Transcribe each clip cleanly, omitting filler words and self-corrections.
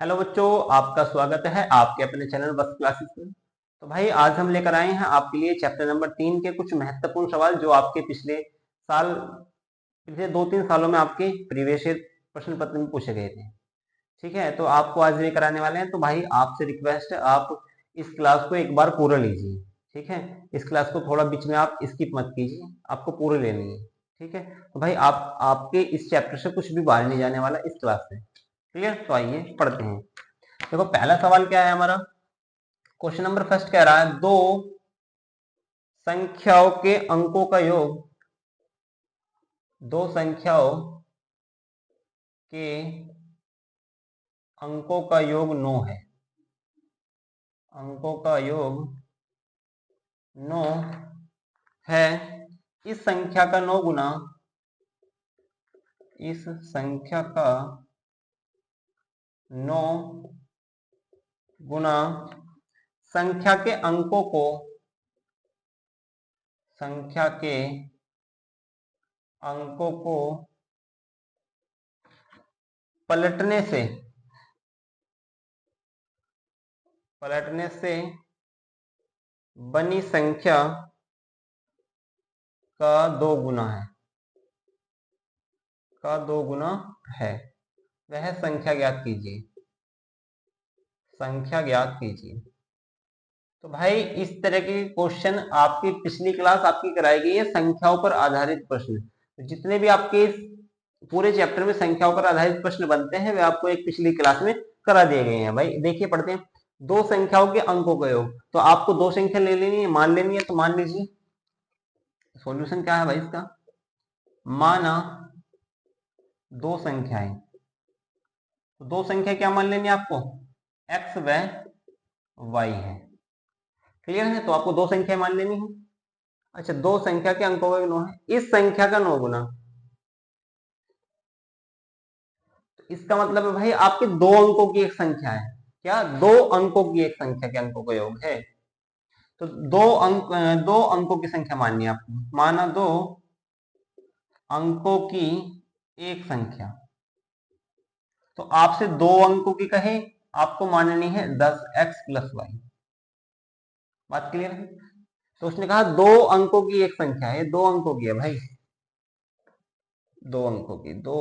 Hello बच्चों, आपका स्वागत है आपके अपने चैनल बस क्लासेस में। तो भाई आज हम लेकर आए हैं आपके लिए चैप्टर नंबर 3 के कुछ महत्वपूर्ण सवाल जो आपके पिछले 2-3 सालों में आपके प्रीवियस ईयर प्रश्न पत्र में पूछे गए थे। ठीक है, तो आपको आज ये कराने वाले हैं। तो भाई आपसे रिक्वेस्ट है, आप इस क्लास को एक बार पूरा लीजिए। ठीक है, इस क्लास को थोड़ा बीच में आप स्किप मत कीजिए, आपको पूरे लेनी है। ठीक है, तो भाई आप आपके इस चैप्टर से कुछ भी बाहर नहीं जाने वाला इस क्लास से। क्लियर? तो आइए पढ़ते हैं। देखो पहला सवाल क्या है हमारा। क्वेश्चन नंबर फर्स्ट कह रहा है दो संख्याओं के अंकों का योग, दो संख्याओं के अंकों का योग 9 है। अंकों का योग 9 है। इस संख्या का 9 गुना, इस संख्या का 9 गुना संख्या के अंकों को, संख्या के अंकों को पलटने से, पलटने से बनी संख्या का 2 गुना है, का 2 गुना है। वह संख्या ज्ञात कीजिए, संख्या ज्ञात कीजिए। तो भाई इस तरह के क्वेश्चन आपकी पिछली क्लास आपकी कराई गई है, संख्याओं पर आधारित प्रश्न। तो जितने भी आपके पूरे चैप्टर में संख्याओं पर आधारित प्रश्न बनते हैं वे आपको एक पिछली क्लास में करा दिए गए हैं। भाई देखिए पढ़ते हैं। दो संख्याओं के अंकों का योग, तो आपको दो संख्या ले लेनी है, मान लेनी है। तो मान लीजिए सॉल्यूशन क्या है भाई इसका। माना दो संख्याएं, तो दो संख्या क्या मान लेनी है आपको, x व y है। क्लियर है? तो आपको दो संख्या मान लेनी है। अच्छा, दो संख्या के अंकों का 9 है, इस संख्या का 9 गुना। तो इसका मतलब है भाई आपके दो अंकों की एक संख्या है। क्या? दो अंकों की एक संख्या के अंकों का योग है। तो दो अंकों की संख्या माननी है आपको। माना दो अंकों की एक संख्या, तो आपसे दो अंकों की कहे, आपको माननी है 10x + y। बात क्लियर है? तो उसने कहा दो अंकों की एक संख्या है, दो अंकों की है भाई, दो अंकों की, दो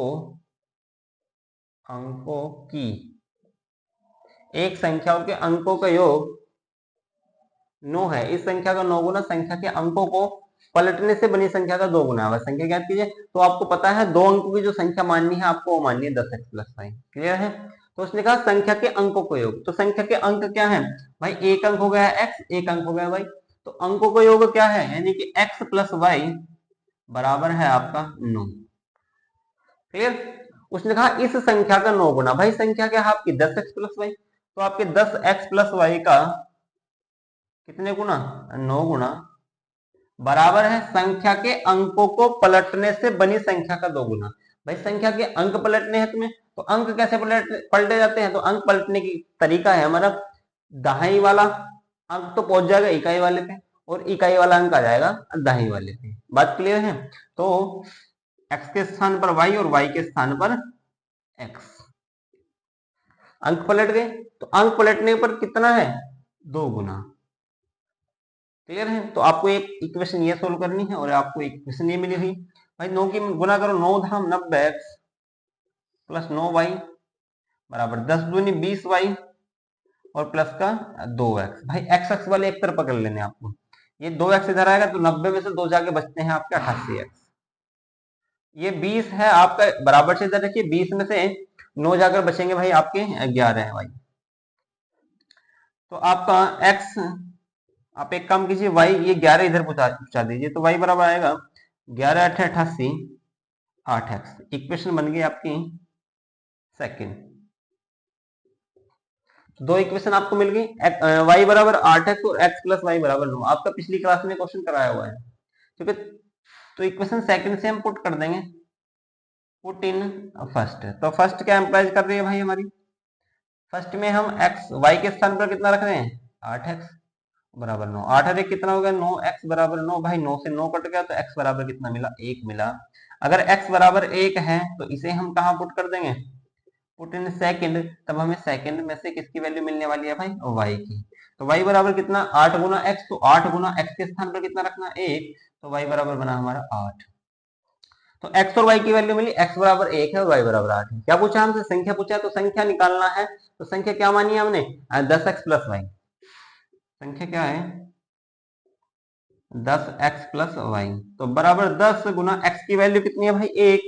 अंकों की एक संख्याओं के अंकों का योग 9 है। इस संख्या का 9 गुना संख्या के अंकों को पलटने से बनी संख्या का 2 गुना है। संख्या ज्ञात कीजिए। तो आपको पता है दो अंकों की जो संख्या माननी है आपको, वो माननी है 10x + y। क्लियर है? तो उसने कहा संख्या के अंकों को योग। तो संख्या के अंक क्या है भाई, एक अंक हो गया x, एक अंक हो गया y। तो अंकों का योग क्या है, यानी कि x + y बराबर है आपका 9। क्लियर? उसने कहा इस संख्या का 9 गुना। भाई संख्या क्या है आपकी 10x + y, तो आपके 10x + y का कितने गुना, 9 गुना, बराबर है संख्या के अंकों को पलटने से बनी संख्या का 2 गुना। भाई संख्या के अंक पलटने हैं तुम्हें, तो अंक कैसे पलटे जाते हैं। तो अंक पलटने की तरीका है हमारा, दहाई वाला अंक तो पहुंच जाएगा इकाई वाले पे, और इकाई वाला अंक आ जाएगा दहाई वाले पे। बात क्लियर है? तो x के स्थान पर y और y के स्थान पर x, अंक पलट गए। तो अंक पलटने पर कितना है, 2 गुना। क्लियर है? तो आपको एक इक्वेशन ये सोल्व करनी है, और आपको एक इक्वेशन ये मिली हुई। भाई 9 की गुना करो, 9 धाम 90x + 9y बराबर 10 दूनी 20y और प्लस का 2x। भाई x अक्ष वाले एक तरफ पकड़ लेने आपको। ये 2x इधर आएगा तो 90 में से 2 जाके बचते हैं आपके 88x। ये 20 है आपका, बराबर से इधर रखिए, 20 में से 9 जाकर बचेंगे भाई आपके 11 है भाई। तो आपका x, आप एक काम कीजिए, y ये 11 इधर पहुंचा दीजिए। तो y बराबर आएगा 11 × 8 = 88, 8x। इक्वेशन बन गई आपकी सेकंड। दो इक्वेशन आपको मिल गई, y बराबर 8x और x + y बराबर 9। आपका पिछली क्लास में क्वेश्चन कराया हुआ है, ठीक है। तो इक्वेशन सेकंड से हम पुट कर देंगे, पुट इन फर्स्ट। तो फर्स्ट क्या एम्प्लाइज कर रही है भाई हमारी, फर्स्ट में हम x y के स्थान पर कितना रख रहे हैं, 8x बराबर 9। 8 और 1 कितना हो गया, 9x बराबर 9। भाई 9 से 9 कट गया, तो x बराबर कितना मिला, 1 मिला। अगर x बराबर 1 है तो इसे हम कहां पुट कर देंगे, पुट इन सेकंड, तब हमें सेकंड में से किसकी वैल्यू मिलने वाली है भाई, y की। तो y बराबर कितना, 8 गुना x, तो 8 गुना x के स्थान पर कितना रखना, 1, तो y बराबर बना हमारा 8। तो x और y की वैल्यू मिली, x बराबर 1 है और y बराबर 8 है। क्या पूछा हमसे, संख्या पूछा है, तो संख्या निकालना है। तो संख्या क्या मानी है हमने, 10x प्लस वाई। संख्या क्या है, 10x प्लस वाई, तो बराबर 10 गुना x की वैल्यू कितनी है भाई, 1,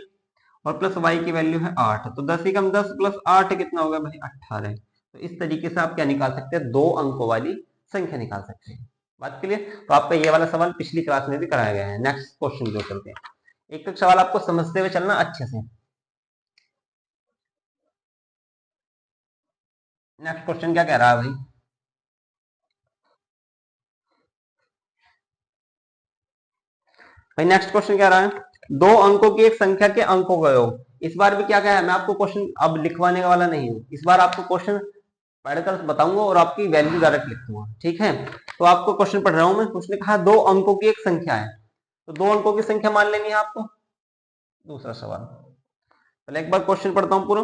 और प्लस y की वैल्यू है 8, तो 10 एकम 10 प्लस 8 कितना होगा भाई, 18। तो इस तरीके से आप क्या निकाल सकते हैं, 2 अंकों वाली संख्या निकाल सकते हैं। बात क्लियर। तो आपका ये वाला सवाल पिछली क्लास में भी कराया गया है। नेक्स्ट क्वेश्चन जो करते हैं, एक एक सवाल आपको समझते हुए चलना अच्छे से। नेक्स्ट क्वेश्चन क्या कह रहा है भाई, नेक्स्ट क्वेश्चन क्या रहा है, 2 अंकों की एक संख्या के अंकों का योग। इस बार भी क्या कहा है, मैं आपको क्वेश्चन अब लिखवाने वाला नहीं हूं, इस बार आपको क्वेश्चन पढ़कर बताऊंगा और आपकी वैल्यू डायरेक्ट लिख दूंगा, ठीक है। तो आपको क्वेश्चन पढ़ रहा हूं मैं, उसने कहा 2 अंकों की एक संख्या है, तो 2 अंकों की संख्या मान लेनी है आपको। दूसरा सवाल, पहले एक बार क्वेश्चन पढ़ता हूं पूरा।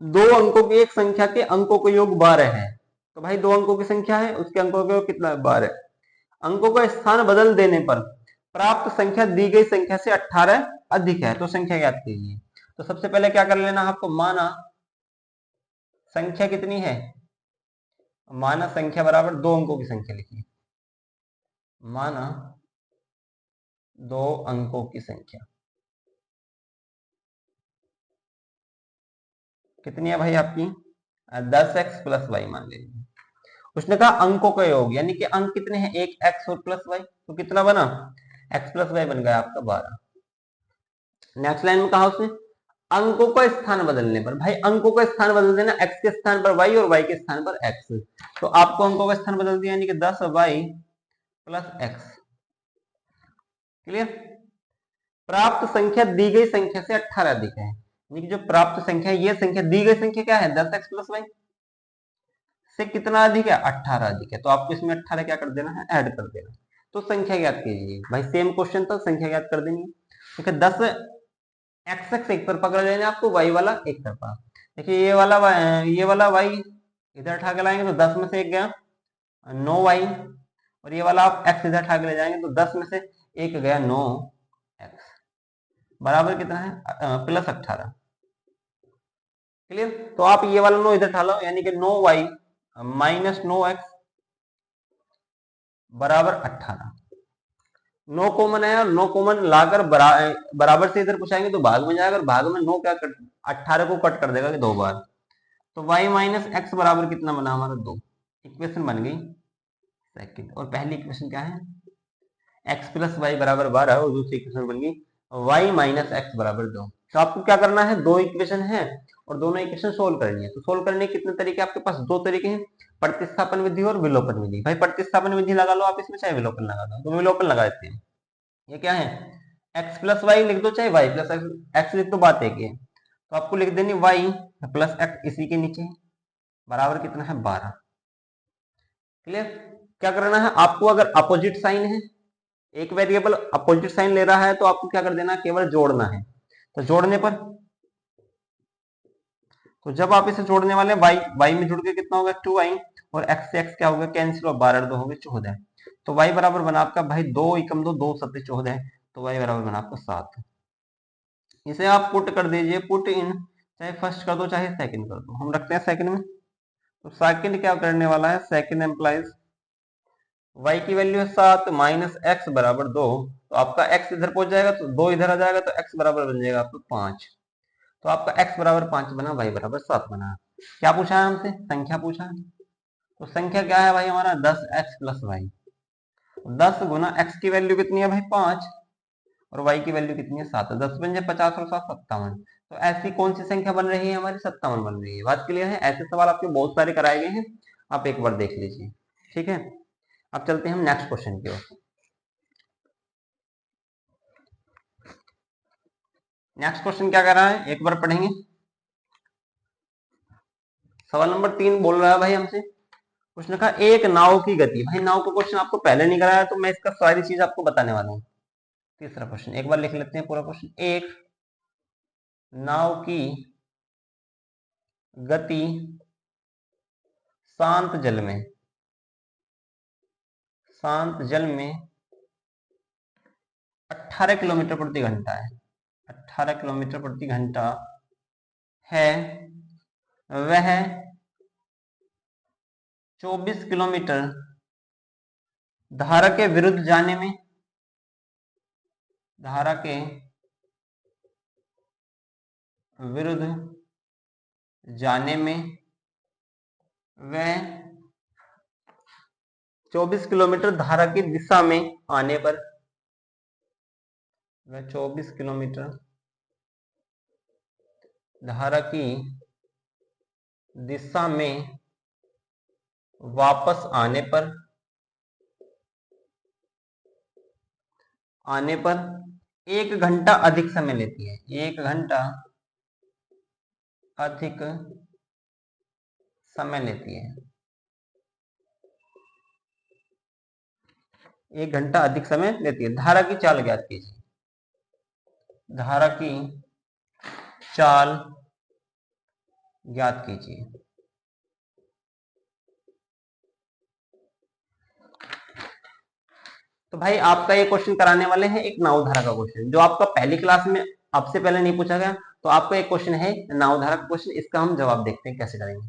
2 अंकों की एक संख्या के अंकों का योग 12 है। तो भाई 2 अंकों की संख्या है, उसके अंकों का योग कितना है, 12। अंकों का स्थान बदल देने पर प्राप्त संख्या दी गई संख्या से 18 अधिक है, तो संख्या ज्ञात कीजिए। तो सबसे पहले क्या कर लेना आपको, माना संख्या कितनी है, माना संख्या बराबर 2 अंकों की संख्या लिखिए। माना 2 अंकों की संख्या कितनी है भाई आपकी, 10x प्लस वाई मान लीजिए। उसने कहा अंकों का योग, यानी कि अंक कितने हैं, एक x और प्लस वाई, तो कितना बना, x प्लस वाई बन गया आपका 12। नेक्स्ट लाइन में कहा उसने अंकों का स्थान बदलने पर, भाई अंकों का स्थान बदल देना, x के स्थान पर y और y के स्थान पर x। तो आपको अंकों का स्थान बदल दिया, यानी कि 10y प्लस x। क्लियर। प्राप्त संख्या दी गई संख्या से 18 अधिक है, यानी कि जो प्राप्त संख्या है, ये संख्या दी गई संख्या क्या है, 10x प्लस वाई से कितना अधिक है, 18 अधिक है। तो आपको इसमें 18 क्या कर देना है, ऐड कर देना। तो संख्या ज्ञात कीजिए, भाई सेम क्वेश्चन था, संख्या ज्ञात कर देनी है। देखिए 10 x एक तरफा कर लेना आपको, y वाला एक तरफा। देखिए ये वाला y इधर उठा के लाएंगे तो 10 में से एक गया 9y, और ये वाला आप x इधर उठा के ले जाएंगे तो 10 में से एक गया 9x, बराबर कितना है, प्लस 18। क्लियर। तो आप ये वाला 9 इधर उठा लो, यानी कि 9y माइनस 9x बराबर 18। 9 कॉमन है, और 9 कॉमन लाकर बराबर से इधर कुछ आएंगे तो भाग में जाएगा, और भाग में 9 क्या 18 को कट कर देगा कि 2 बार। तो y माइनस एक्स बराबर कितना बना हमारा, 2। इक्वेशन बन गई सेकंड। और पहली इक्वेशन क्या है, x प्लस वाई बराबर 12, और दूसरी इक्वेशन बन गई y माइनस एक्स बराबर 2। तो आपको क्या करना है, 2 इक्वेशन है और दोनों इक्वेशन सोल्व करनी है। तो सोल्व करने के कितने तरीके आपके पास, 2 तरीके हैं, प्रतिस्थापन विधि और विलोपन विधि। भाई प्रतिस्थापन विधि लगा लो आप इसमें, चाहे विलोपन लगा दो, तो विलोपन लगा देते हैं। ये क्या है, x प्लस वाई लिख दो, चाहे y प्लस एक्स लिख दो, बात एक ही है। तो आपको लिख देनी y प्लस एक्स इसी के नीचे बराबर कितना है, 12। क्लियर। क्या करना है आपको, अगर अपोजिट साइन है, एक वेरिएबल अपोजिट साइन ले रहा है, तो आपको क्या कर देना, केवल जोड़ना है। तो जोड़ने पर, तो जब आप इसे जोड़ने वाले y में जुड़ के कितना होगा, 2y, और x से x क्या होगा, कैंसिल, और 12 2 हो गए 14। तो y बराबर बना आपका भाई 2 एकम 2 2 7 14, तो y बराबर बना आपका 7। इसे आप पुट कर दीजिए, पुट इन, चाहे फर्स्ट कर दो चाहे सेकंड कर दो, हम रखते हैं सेकंड में। तो सेकंड क्या करने वाला है, सेकंड एम्प्लाइज y की वैल्यू है 7 माइनस एक्स बराबर 2। तो आपका x इधर पहुंच जाएगा तो 2 इधर आ जाएगा, तो x बराबर बन जाएगा आपका 5। तो आपका x बराबर 5 बना, y बराबर 7 बना। क्या पूछा है हमसे, संख्या पूछा है। तो संख्या क्या है भाई हमारा, 10x प्लस वाई। 10 गुना x की वैल्यू कितनी है भाई, 5, और y की वैल्यू कितनी है, 7। 10 बन जाए 50 और 7 57। तो ऐसी कौन सी संख्या बन रही है हमारी, 57 बन रही है। बात क्लियर है। ऐसे सवाल आपके बहुत सारे कराए गए हैं, आप एक बार देख लीजिए, ठीक है। अब चलते हैं हम नेक्स्ट क्वेश्चन की ओर। नेक्स्ट क्वेश्चन क्या कर रहा है, एक बार पढ़ेंगे। सवाल नंबर 3 बोल रहा है भाई हमसे, उसने कहा एक नाव की गति। भाई नाव का क्वेश्चन आपको पहले नहीं कराया, तो मैं इसका सारी चीज आपको बताने वाला हूँ। तीसरा क्वेश्चन एक बार लिख लेते हैं पूरा क्वेश्चन। एक नाव की गति शांत जल में 18 किलोमीटर प्रति घंटा है, 18 किलोमीटर प्रति घंटा है, वह 24 किलोमीटर धारा के विरुद्ध जाने में, धारा के विरुद्ध जाने में वह 24 किलोमीटर धारा की दिशा में आने पर, वह 24 किलोमीटर धारा की दिशा में वापस आने पर 1 घंटा अधिक समय लेती है, 1 घंटा अधिक समय लेती है, 1 घंटा अधिक समय लेती है। धारा की चाल ज्ञात कीजिए, धारा की चाल ज्ञात कीजिए। तो भाई आपका ये क्वेश्चन कराने वाले हैं एक नाव धारा का क्वेश्चन, जो आपका पहली क्लास में आपसे पहले नहीं पूछा गया। तो आपका एक क्वेश्चन है नाव धारा का क्वेश्चन, इसका हम जवाब देखते हैं कैसे करेंगे।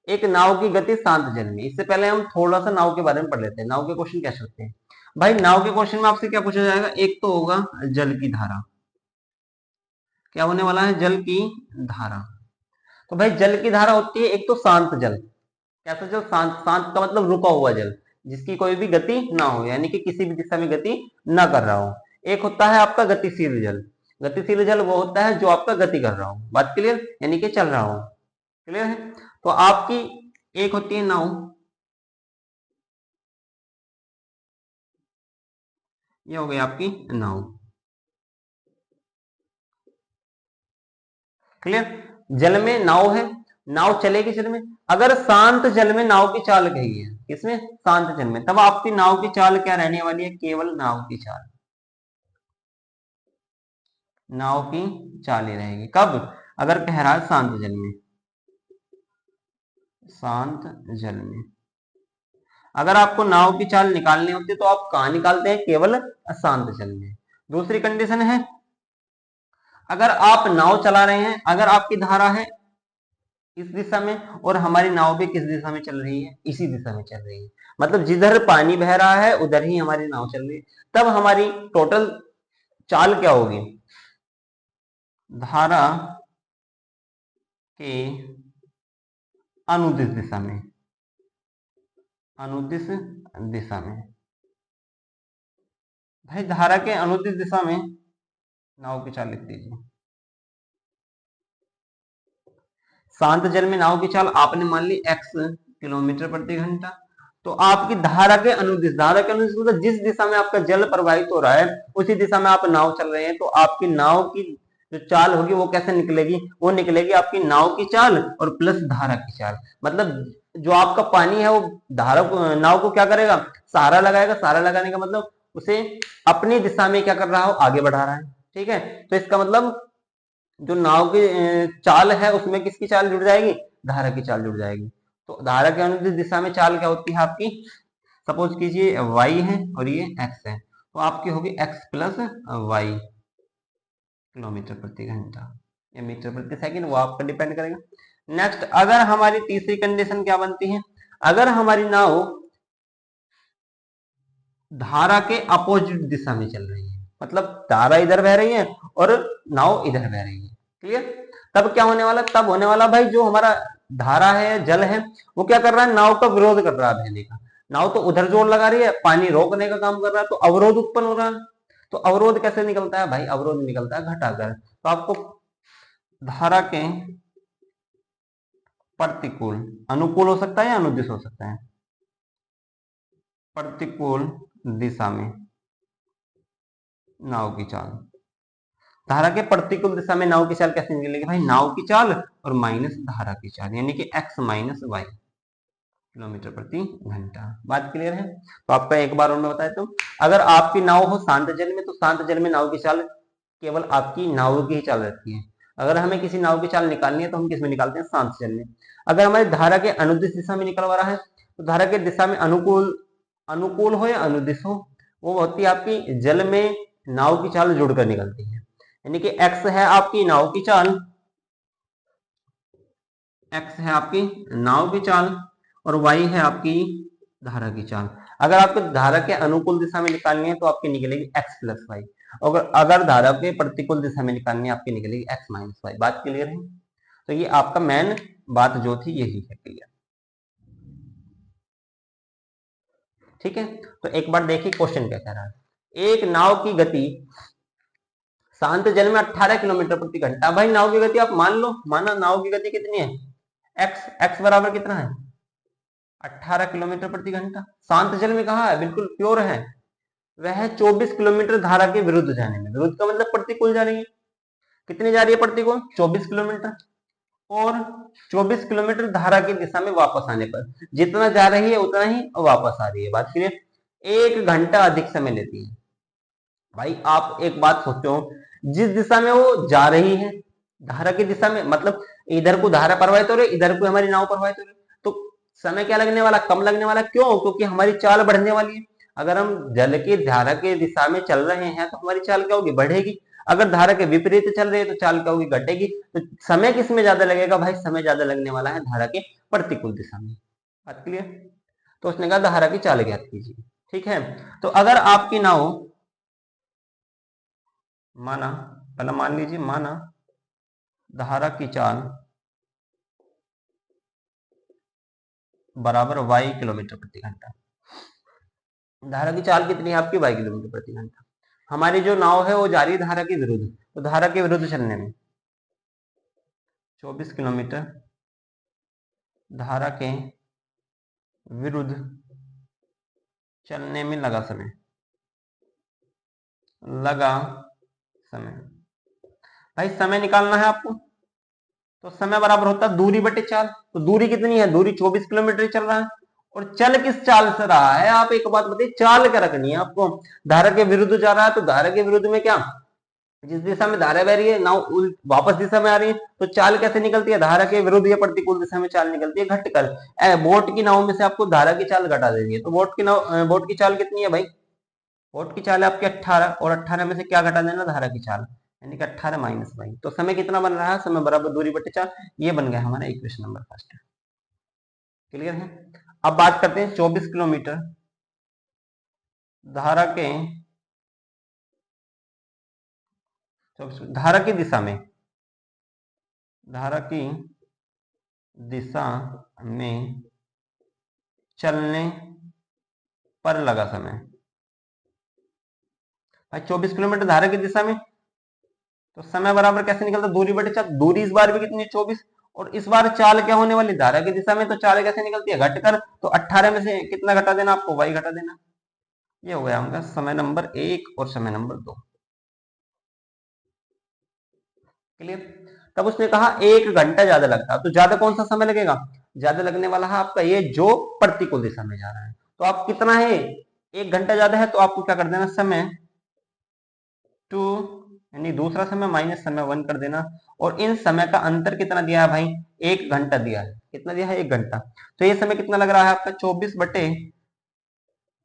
एक नाव की गति शांत जल में, इससे पहले हम थोड़ा सा नाव के बारे में पढ़ लेते हैं। नाव के क्वेश्चन कैसे होते हैं भाई? नाव के क्वेश्चन में आपसे क्या पूछा जाएगा? एक तो होगा जल की धारा, क्या होने वाला है? जल की धारा। तो भाई जल की धारा होती है एक तो शांत जल, कैसा जल? शांत। शांत का मतलब रुका हुआ जल, जिसकी कोई भी गति ना हो, यानी कि किसी भी दिशा में गति ना कर रहा हो। एक होता है आपका गतिशील जल, गतिशील जल वो होता है जो आपका गति कर रहा हो। बात क्लियर? यानी कि चल रहा हो। क्लियर है? तो आपकी एक होती है नाव, ये हो गई आपकी नाव। क्लियर? जल में नाव है, नाव चलेगी जल में। अगर शांत जल में नाव की चाल कही है, किसमें? शांत जल में, तब आपकी नाव की चाल क्या रहने वाली है? केवल नाव की चाल, नाव की चाल ही रहेगी। कब? अगर कह रहा है शांत जल में, शांत जल में। अगर आपको नाव की चाल निकालनी होती है तो आप कहां निकालते हैं? केवल अशांत जल में। दूसरी कंडीशन है, अगर आप नाव चला रहे हैं, अगर आपकी धारा है इस दिशा में और हमारी नाव भी किस दिशा में चल रही है? इसी दिशा में चल रही है, मतलब जिधर पानी बह रहा है उधर ही हमारी नाव चल रही है, तब हमारी टोटल चाल क्या होगी? धारा के अनुदिश दिशा में, अनुदिश दिशा में। भाई धारा के अनुदिश दिशा में नाव की चाल लिख दीजिए। शांत जल में नाव की चाल आपने मान ली x किलोमीटर प्रति घंटा। तो आपकी धारा के अनुदिश, धारा के अनुदिश मतलब जिस दिशा में आपका जल प्रवाहित हो रहा है उसी दिशा में आप नाव चल रहे हैं, तो आपकी नाव की जो चाल होगी वो कैसे निकलेगी? वो निकलेगी आपकी नाव की चाल और प्लस धारा की चाल। मतलब जो आपका पानी है वो धारा को, नाव को क्या करेगा? सहारा लगाएगा। सहारा लगाने का मतलब उसे अपनी दिशा में क्या कर रहा हो? आगे बढ़ा रहा है। ठीक है? तो इसका मतलब जो नाव की चाल है उसमें किसकी चाल जुड़ जाएगी? धारा की चाल जुड़ जाएगी। तो धारा के अनुदिश दिशा में चाल क्या होती है आपकी? सपोज कीजिए y है और ये x है, तो आपकी होगी x प्लस y किलोमीटर प्रति घंटा या मीटर प्रति सेकंड, वो आप पर डिपेंड करेगा। नेक्स्ट, अगर हमारी तीसरी कंडीशन क्या बनती है? अगर हमारी नाव धारा के अपोजिट दिशा में चल रही है, मतलब धारा इधर बह रही है और नाव इधर बह रही है। क्लियर? तब क्या होने वाला? तब होने वाला भाई जो हमारा धारा है, जल है, वो क्या कर रहा है? नाव का विरोध कर रहा है बहने का। नाव तो उधर जोर लगा रही है, पानी रोकने का काम कर रहा है, तो अवरोध उत्पन्न हो रहा है। तो अवरोध कैसे निकलता है भाई? अवरोध निकलता है घटाकर। तो आपको धारा के प्रतिकूल, अनुकूल हो सकता है या अनुदिश हो सकता है, प्रतिकूल दिशा में नाव की चाल, धारा के प्रतिकूल दिशा में नाव की चाल कैसे निकलेगी भाई? नाव की चाल और माइनस धारा की चाल, यानी कि x माइनस वाई किलोमीटर प्रति घंटा। बात क्लियर है? तो आपका एक बार और मैं बताया, तो अगर आपकी नाव हो शांत जल में, तो शांत जल में नाव की चाल केवल आपकी नाव की ही चाल रहती है। अगर हमें किसी नाव की चाल निकालनी है तो हम किस में निकालते हैं, शांत जल में। अगर हमारी धारा के अनुदिश दिशा में निकलवा रहा है तो धारा के दिशा में अनुकूल हो या अनुदिश हो, वो होती है आपकी जल में नाव की चाल जुड़कर निकलती है। यानी कि एक्स है आपकी नाव की चाल, एक्स है आपकी नाव की चाल और वाई है आपकी धारा की चाल। अगर आपको धारा के अनुकूल दिशा में निकालनी है तो आपकी निकलेगी एक्स प्लस वाई, और अगर धारा के प्रतिकूल दिशा में निकालनी है आपकी निकलेगी एक्स माइनस वाई। बात क्लियर है? तो ये आपका मेन बात जो थी यही है, क्लियर। ठीक है, तो एक बार देखिए क्वेश्चन क्या कह रहा है। एक नाव की गति शांत जल में 18 किलोमीटर प्रति घंटा। भाई नाव की गति आप मान लो, माना नाव की गति कितनी है, एक्स, एक्स बराबर कितना है, 18 किलोमीटर प्रति घंटा। शांत जल में कहा है, बिल्कुल प्योर है, वह 24 किलोमीटर धारा के विरुद्ध जाने में, विरुद्ध का मतलब प्रतिकूल जा रही है। कितनी जा रही है प्रतिकूल, 24 किलोमीटर, और 24 किलोमीटर धारा की दिशा में वापस आने पर जितना जा रही है उतना ही वापस आ रही है। बात क्लियर? 1 घंटा अधिक समय लेती है। भाई आप एक बात सोचो, जिस दिशा में वो जा रही है धारा की दिशा में, मतलब इधर को धारा प्रवाहित हो रही, इधर को हमारी नाव प्रवाहित हो रही, तो समय क्या लगने वाला, कम लगने वाला। क्यों? क्योंकि हमारी चाल बढ़ने वाली है। अगर हम जल की धारा के दिशा में चल रहे हैं तो हमारी चाल क्या होगी, बढ़ेगी। अगर धारा के विपरीत चल रही है तो चाल क्या होगी, घटेगी। तो समय किस में ज्यादा लगेगा भाई, समय ज्यादा लगने वाला है धारा के प्रतिकूल दिशा में। बात क्लियर? तो उसने कहा धारा की चाल ज्ञात कीजिए। ठीक है, तो अगर आपकी नाव, माना, पहले मान लीजिए, माना धारा की चाल बराबर वाई किलोमीटर प्रति घंटा। धारा की चाल कितनी है आपकी, वाई किलोमीटर प्रति घंटा। हमारी जो नाव है वो जा रही है धारा के विरुद्ध, तो धारा के विरुद्ध चलने में 24 किलोमीटर धारा के विरुद्ध चलने में लगा समय, लगा समय। भाई समय निकालना है आपको, तो समय बराबर होता है दूरी बटे चाल। तो दूरी कितनी है, दूरी 24 किलोमीटर चल रहा है, और चल किस चाल से रहा है, आप एक बात बताइए, चाल क्या रखनी है आपको। धारा के विरुद्ध जा रहा है, तो धारा के विरुद्ध में क्या, जिस दिशा में धारा बह रही है नाव वापस दिशा में आ रही है, तो चाल कैसे निकलती है, धारा के विरुद्ध या प्रतिकूल दिशा में चाल निकलती है घटकर। बोट की नाव में से आपको धारा की चाल घटा देनी है, तो बोट की चाल कितनी है भाई, बोट की चाल है आपकी 18, और 18 में से क्या घटा देना, धारा की चाल, यानी कि 18 माइनस वाई। तो समय कितना बन रहा है, समय बराबर दूरी बटे चाल। ये बन गया हमारा इक्वेशन नंबर फर्स्ट। क्लियर है? अब बात करते हैं 24 किलोमीटर धारा के, धारा की दिशा में, धारा की दिशा में चलने पर लगा समय। भाई 24 किलोमीटर धारा की दिशा में, तो समय बराबर कैसे निकलता, दूरी बटे चाल। दूरी इस बार भी कितनी है, 24, और इस बार चाल क्या होने वाली, धारा की दिशा में, तो चाल कैसे निकलती है, घटकर। तो 18 में से कितना घटा देना आपको, वाई घटा देना। ये हो गया हमारा समय नंबर 1 और समय नंबर 2। क्लियर? तब उसने कहा 1 घंटा ज्यादा लगता, तो ज्यादा कौन सा समय लगेगा, ज्यादा लगने वाला है आपका ये जो प्रतिकूल दिशा में जा रहा है। तो आप कितना है, 1 घंटा ज्यादा है, तो आपको क्या कर देना, समय 2, यानी दूसरा समय माइनस समय 1 कर देना। और इन समय का अंतर कितना दिया है भाई, 1 घंटा दिया है। कितना दिया है, 1 घंटा। तो ये समय कितना लग रहा है आपका, 24 बटे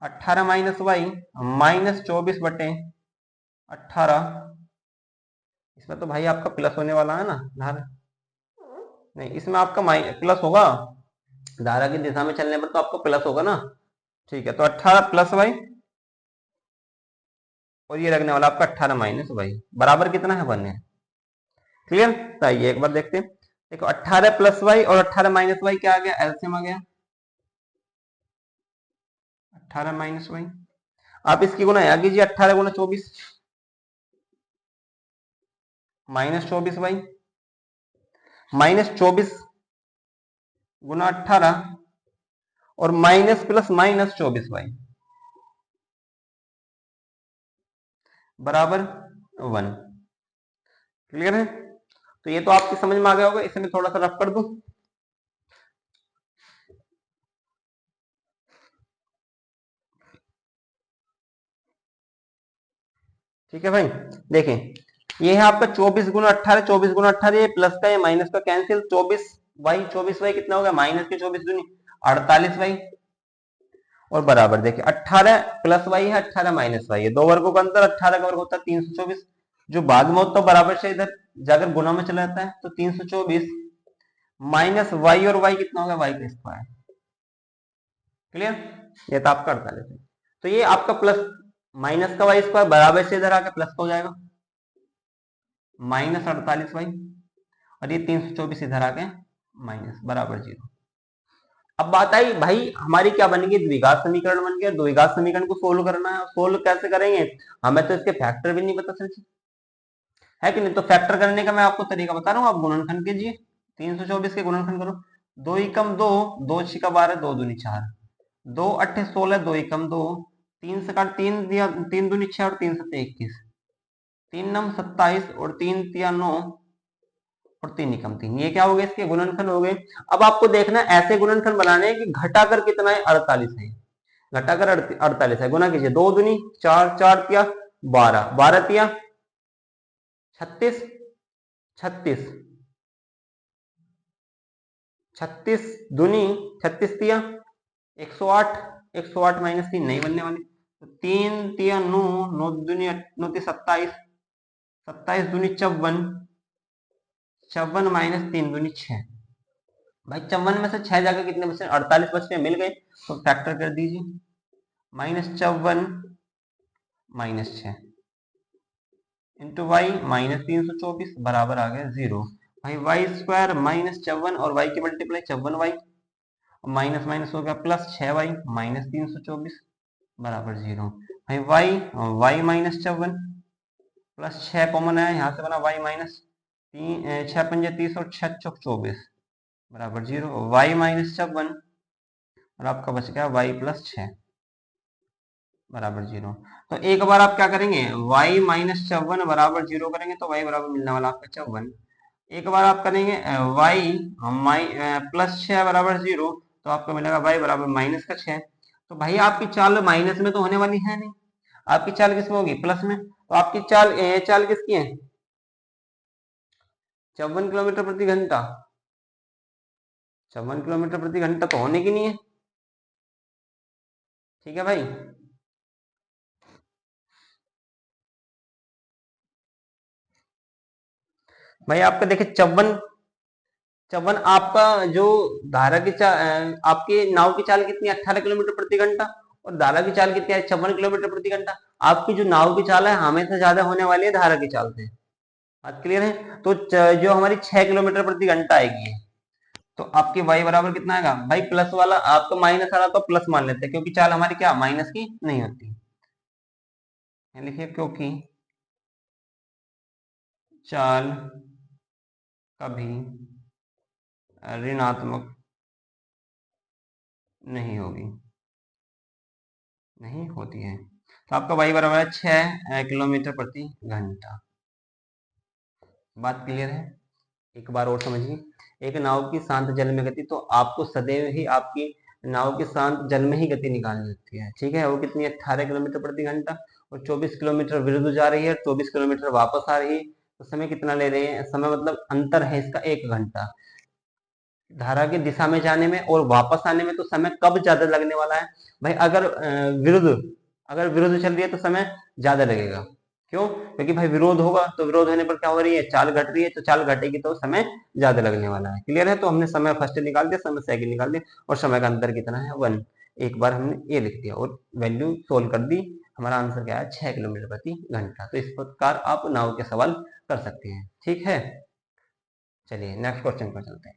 18 माइनस वाई, माइनस 24 बटे 18। इसमें तो भाई आपका प्लस होने वाला है ना, धारा नहीं, इसमें आपका प्लस होगा, धारा की दिशा में चलने पर तो आपको प्लस होगा ना। ठीक है, तो 18 प्लस वाई, और ये लगने वाला आपका 18 माइनस वाई, बराबर कितना है, 1 है। क्लियर? तो आइए एक बार देखते हैं। देखो 18 प्लस वाई और 18 माइनस वाई क्या आ गया, एलसीएम आ गया 18 माइनस वाई। आप इसकी गुना यहाँ कीजिए, 18 गुना 24 माइनस 24 वाई, माइनस 24 गुना 18 और माइनस प्लस माइनस 24 वाई बराबर 1। क्लियर है? तो ये तो आपकी समझ में आ गया होगा, इसे मैं थोड़ा सा रफ कर दूं। ठीक है भाई, देखें ये है आपका 24 गुना 18, 24 गुना 18, ये प्लस का ये माइनस का कैंसिल, 24 वाई कितना हो गया, माइनस के 24 दूनी 48 वाई, और बराबर देखिए 18 प्लस वाई है, 18 माइनस वाई है, दो वर्गों का अंतर, 18 का वर्ग होता है 324, जो भाग में होता है बराबर से इधर जाकर गुना में चला जाता है, तो 324 माइनस वाई, और वाई कितना होगा, वाई का स्क्वायर। क्लियर, ये तो आपका 48 है। तो ये आपका प्लस माइनस का वाई स्क्वायर बराबर से इधर आके प्लस का हो जाएगा, माइनस 48 वाई, और ये 324 इधर आके माइनस बराबर 0। अब बात आई भाई हमारी क्या बनेगी, द्विघात समीकरण बन गया, द्विघात समीकरण को सोल्व करना है, सोल्व कैसे करेंगे, हमें तो इसके फैक्टर भी नहीं पता सर जी, है कि नहीं, तो फैक्टर करने का मैं आपको तरीका बता रहा हूँ, आप गुणनखंड कीजिए, 324 के गुणनखंड करो, 2 एकम 2, 2 छिका 12, 2 दूनी 4, 2 अट्ठे 16, 2 एकम 2, 3 से काट 3 दिया, 3 दूनी 6 और 3 सत्ते 21, 3 नम 27 और 3 तिया 9 और 3 एकम 3, ये क्या हो गए, इसके गुणनखंड हो गए। अब आपको देखना ऐसे गुणनखंड बनाने हैं कि घटाकर कितना है, 48 है, घटाकर 48 है, गुना कीजिए, 2 दूनी 4, 4 तिया 12, 12 तिया 36, 36, 36 दूनी 36 तिया 108, 108 माइनस 3 नहीं बनने वाले, तो 3 तिया 9, 9 दूनी 9 ती 27, 27 दूनी 54, 54 माइनस 3 दूनी 6, भाई 54 में से 6 जाकर कितने बचे, 48 बचे, मिल गए, तो फैक्टर कर दीजिए, minus 54 minus 6 into Y minus 324 बराबर आ गया 0। भाई वाई स्क्वायर माइनस 54 और वाई की मल्टीप्लाई 54 वाई, माइनस माइनस हो गया प्लस 6 वाई माइनस 324 बराबर 0। भाई Y Y minus 54 plus 6 common है, यहाँ से बना वाई माइनस 6 पंजे 30 और 6 चौक 24 बराबर 0, वाई माइनस 54 और आपका बच गया वाई प्लस 6 बराबर 0। तो एक बार आप क्या करेंगे, y माइनस 54 बराबर 0 करेंगे तो y बराबर मिलने वाला आपका 54। एक बार आप करेंगे y प्लस 6 बराबर 0, तो आपको मिलेगा y बराबर माइनस का 6। तो भाई आपकी चाल माइनस में तो होने वाली है नहीं, आपकी चाल किसमें होगी, प्लस में, तो आपकी चाल चाल किसकी है, 54 किलोमीटर प्रति घंटा, 54 किलोमीटर प्रति घंटा तो होने की नहीं है, ठीक है भाई। भाई आपका देखिए 54 आपका जो धारा की चाल, आपकी नाव की चाल कितनी है, 18 किलोमीटर प्रति घंटा, और धारा की चाल कितनी है, 56 किलोमीटर प्रति घंटा। आपकी जो नाव की चाल है हमेशा ज्यादा होने वाली है धारा की चाल से, बात क्लियर है। तो जो हमारी 6 किलोमीटर प्रति घंटा आएगी, तो आपकी वाई बराबर कितना आएगा, भाई प्लस वाला आपका माइनस आ रहा तो प्लस मान लेते हैं, क्योंकि चाल हमारी क्या माइनस की नहीं होती, लिखिए क्योंकि चाल कभी ऋणात्मक नहीं होगी, नहीं होती है। तो आपका वाई बराबर है 6 किलोमीटर प्रति घंटा, बात क्लियर है। एक बार और समझिए, एक नाव की शांत जल में गति, तो आपको सदैव ही आपकी नाव की शांत जल में ही गति निकालनी होती है, ठीक है। वो कितनी है, 18 किलोमीटर प्रति घंटा, और 24 किलोमीटर विरुद्ध जा रही है, 24 किलोमीटर वापस आ रही है, तो समय कितना ले रहे हैं, समय मतलब अंतर है इसका 1 घंटा, धारा की दिशा में जाने में और वापस आने में, तो समय कब ज्यादा लगने वाला है भाई, अगर विरुद्ध चल रही है तो समय ज्यादा लगेगा, क्यों, क्योंकि भाई विरोध होगा, तो विरोध होने पर क्या हो रही है, चाल घट रही है, तो चाल घटेगी तो समय ज्यादा लगने वाला है, क्लियर है। तो हमने समय फर्स्ट निकाल दिया, समय सेकंड निकाल दिया, और समय का अंतर कितना है 1, एक बार हमने ये लिख दिया और वैल्यू सोल्व कर दी, हमारा आंसर क्या है 6 किलोमीटर प्रति घंटा। तो इस प्रकार आप नाव के सवाल कर सकते हैं, ठीक है। चलिए नेक्स्ट क्वेश्चन पर चलते हैं।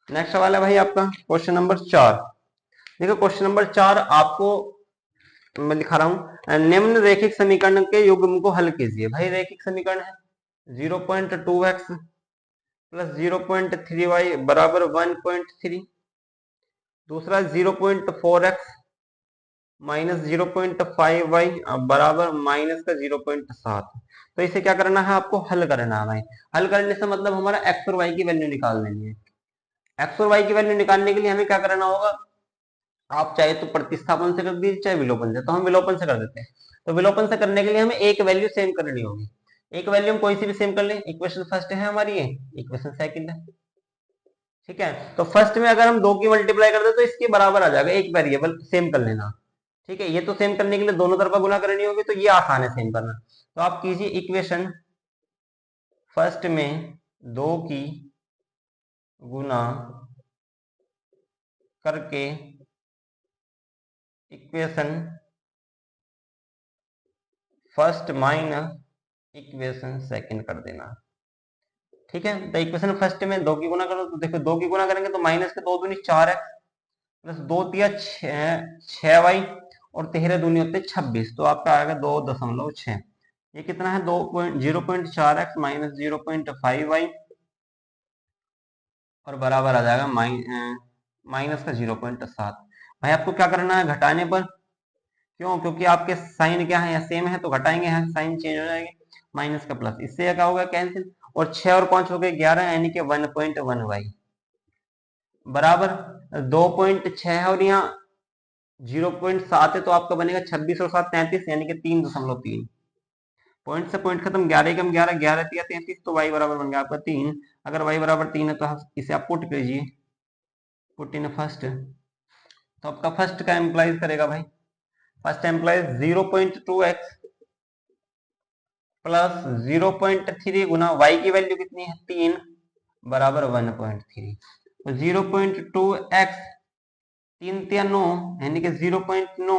नेक्स्ट सवाल है भाई आपका क्वेश्चन नंबर 4। देखो क्वेश्चन नंबर 4 आपको मैं लिखा रहा हूं, निम्न रैखिक समीकरण के युग्म को हल कीजिए। भाई रैखिक समीकरण है 0.2x प्लस 0.3y बराबर 1.3, दूसरा 0.4x माइनस 0.5y बराबर माइनस का 0.7। तो इसे क्या करना है, आपको हल करना है भाई। हल करने से मतलब हमारा x और y की वैल्यू निकाल देनी है। x और y की वैल्यू निकालने के लिए हमें क्या करना होगा, आप चाहे तो प्रतिस्थापन से कर दीजिए चाहे विलोपन से, तो हम विलोपन से कर देते हैं। तो विलोपन से करने के लिए हमें एक वैल्यू सेम करनी होगी। एक वैल्यू हम कोई सी भी सेम कर लें। इक्वेशन फर्स्ट है हमारी, ये इक्वेशन सेकंड है, ठीक है। तो फर्स्ट में अगर हम 2 की मल्टीप्लाई कर दे तो इसके बराबर आ जाएगा, एक वेरिएबल सेम कर लेना, ठीक है। ये तो सेम करने के लिए दोनों तरफा गुना करनी होगी, तो ये आसान है सेम करना। तो आप कीजिए इक्वेशन फर्स्ट में 2 की गुना करके equation first minus equation second कर देना, ठीक है। तो इक्वेशन फर्स्ट में 2 की गुना करो, तो देखो 2 की गुना करेंगे तो माइनस के 2 दूनी 4x प्लस 2 तिया 6y और 13 दूनी होते 26, तो आपका आएगा 2.6। ये कितना है, 0.4x माइनस 0.5y और बराबर आ जाएगा माइनस का 0.7। भाई आपको क्या करना है घटाने पर, क्यों, क्योंकि आपके साइन क्या है, यहाँ सेम है, तो घटाएंगे यहाँ साइन चेंज हो जाएंगे, माइनस का प्लस, इससे क्या होगा कैंसिल, और 6 और 5 हो गए 11 यानी कि 1.1y बराबर 2.6 है और यहाँ 0.7 है, तो आपका बनेगा 26 और 7 33 यानी कि 3.3। पॉइंट से पॉइंट खत्म, 11 कम 11 11 तिया 33, तो y बराबर बन गया आपका 3। अगर y बराबर 3 है तो इसे आप पुट कीजिए, पुट इन फर्स्ट, तो आपका फर्स्ट का एम्प्लाइज करेगा भाई, फर्स्ट एम्प्लाइज 0.2x प्लस 0.3 गुना y की वैल्यू कितनी है 3 बराबर 1.3, तो 0.2x 3 तिया 9 यानी कि 0.9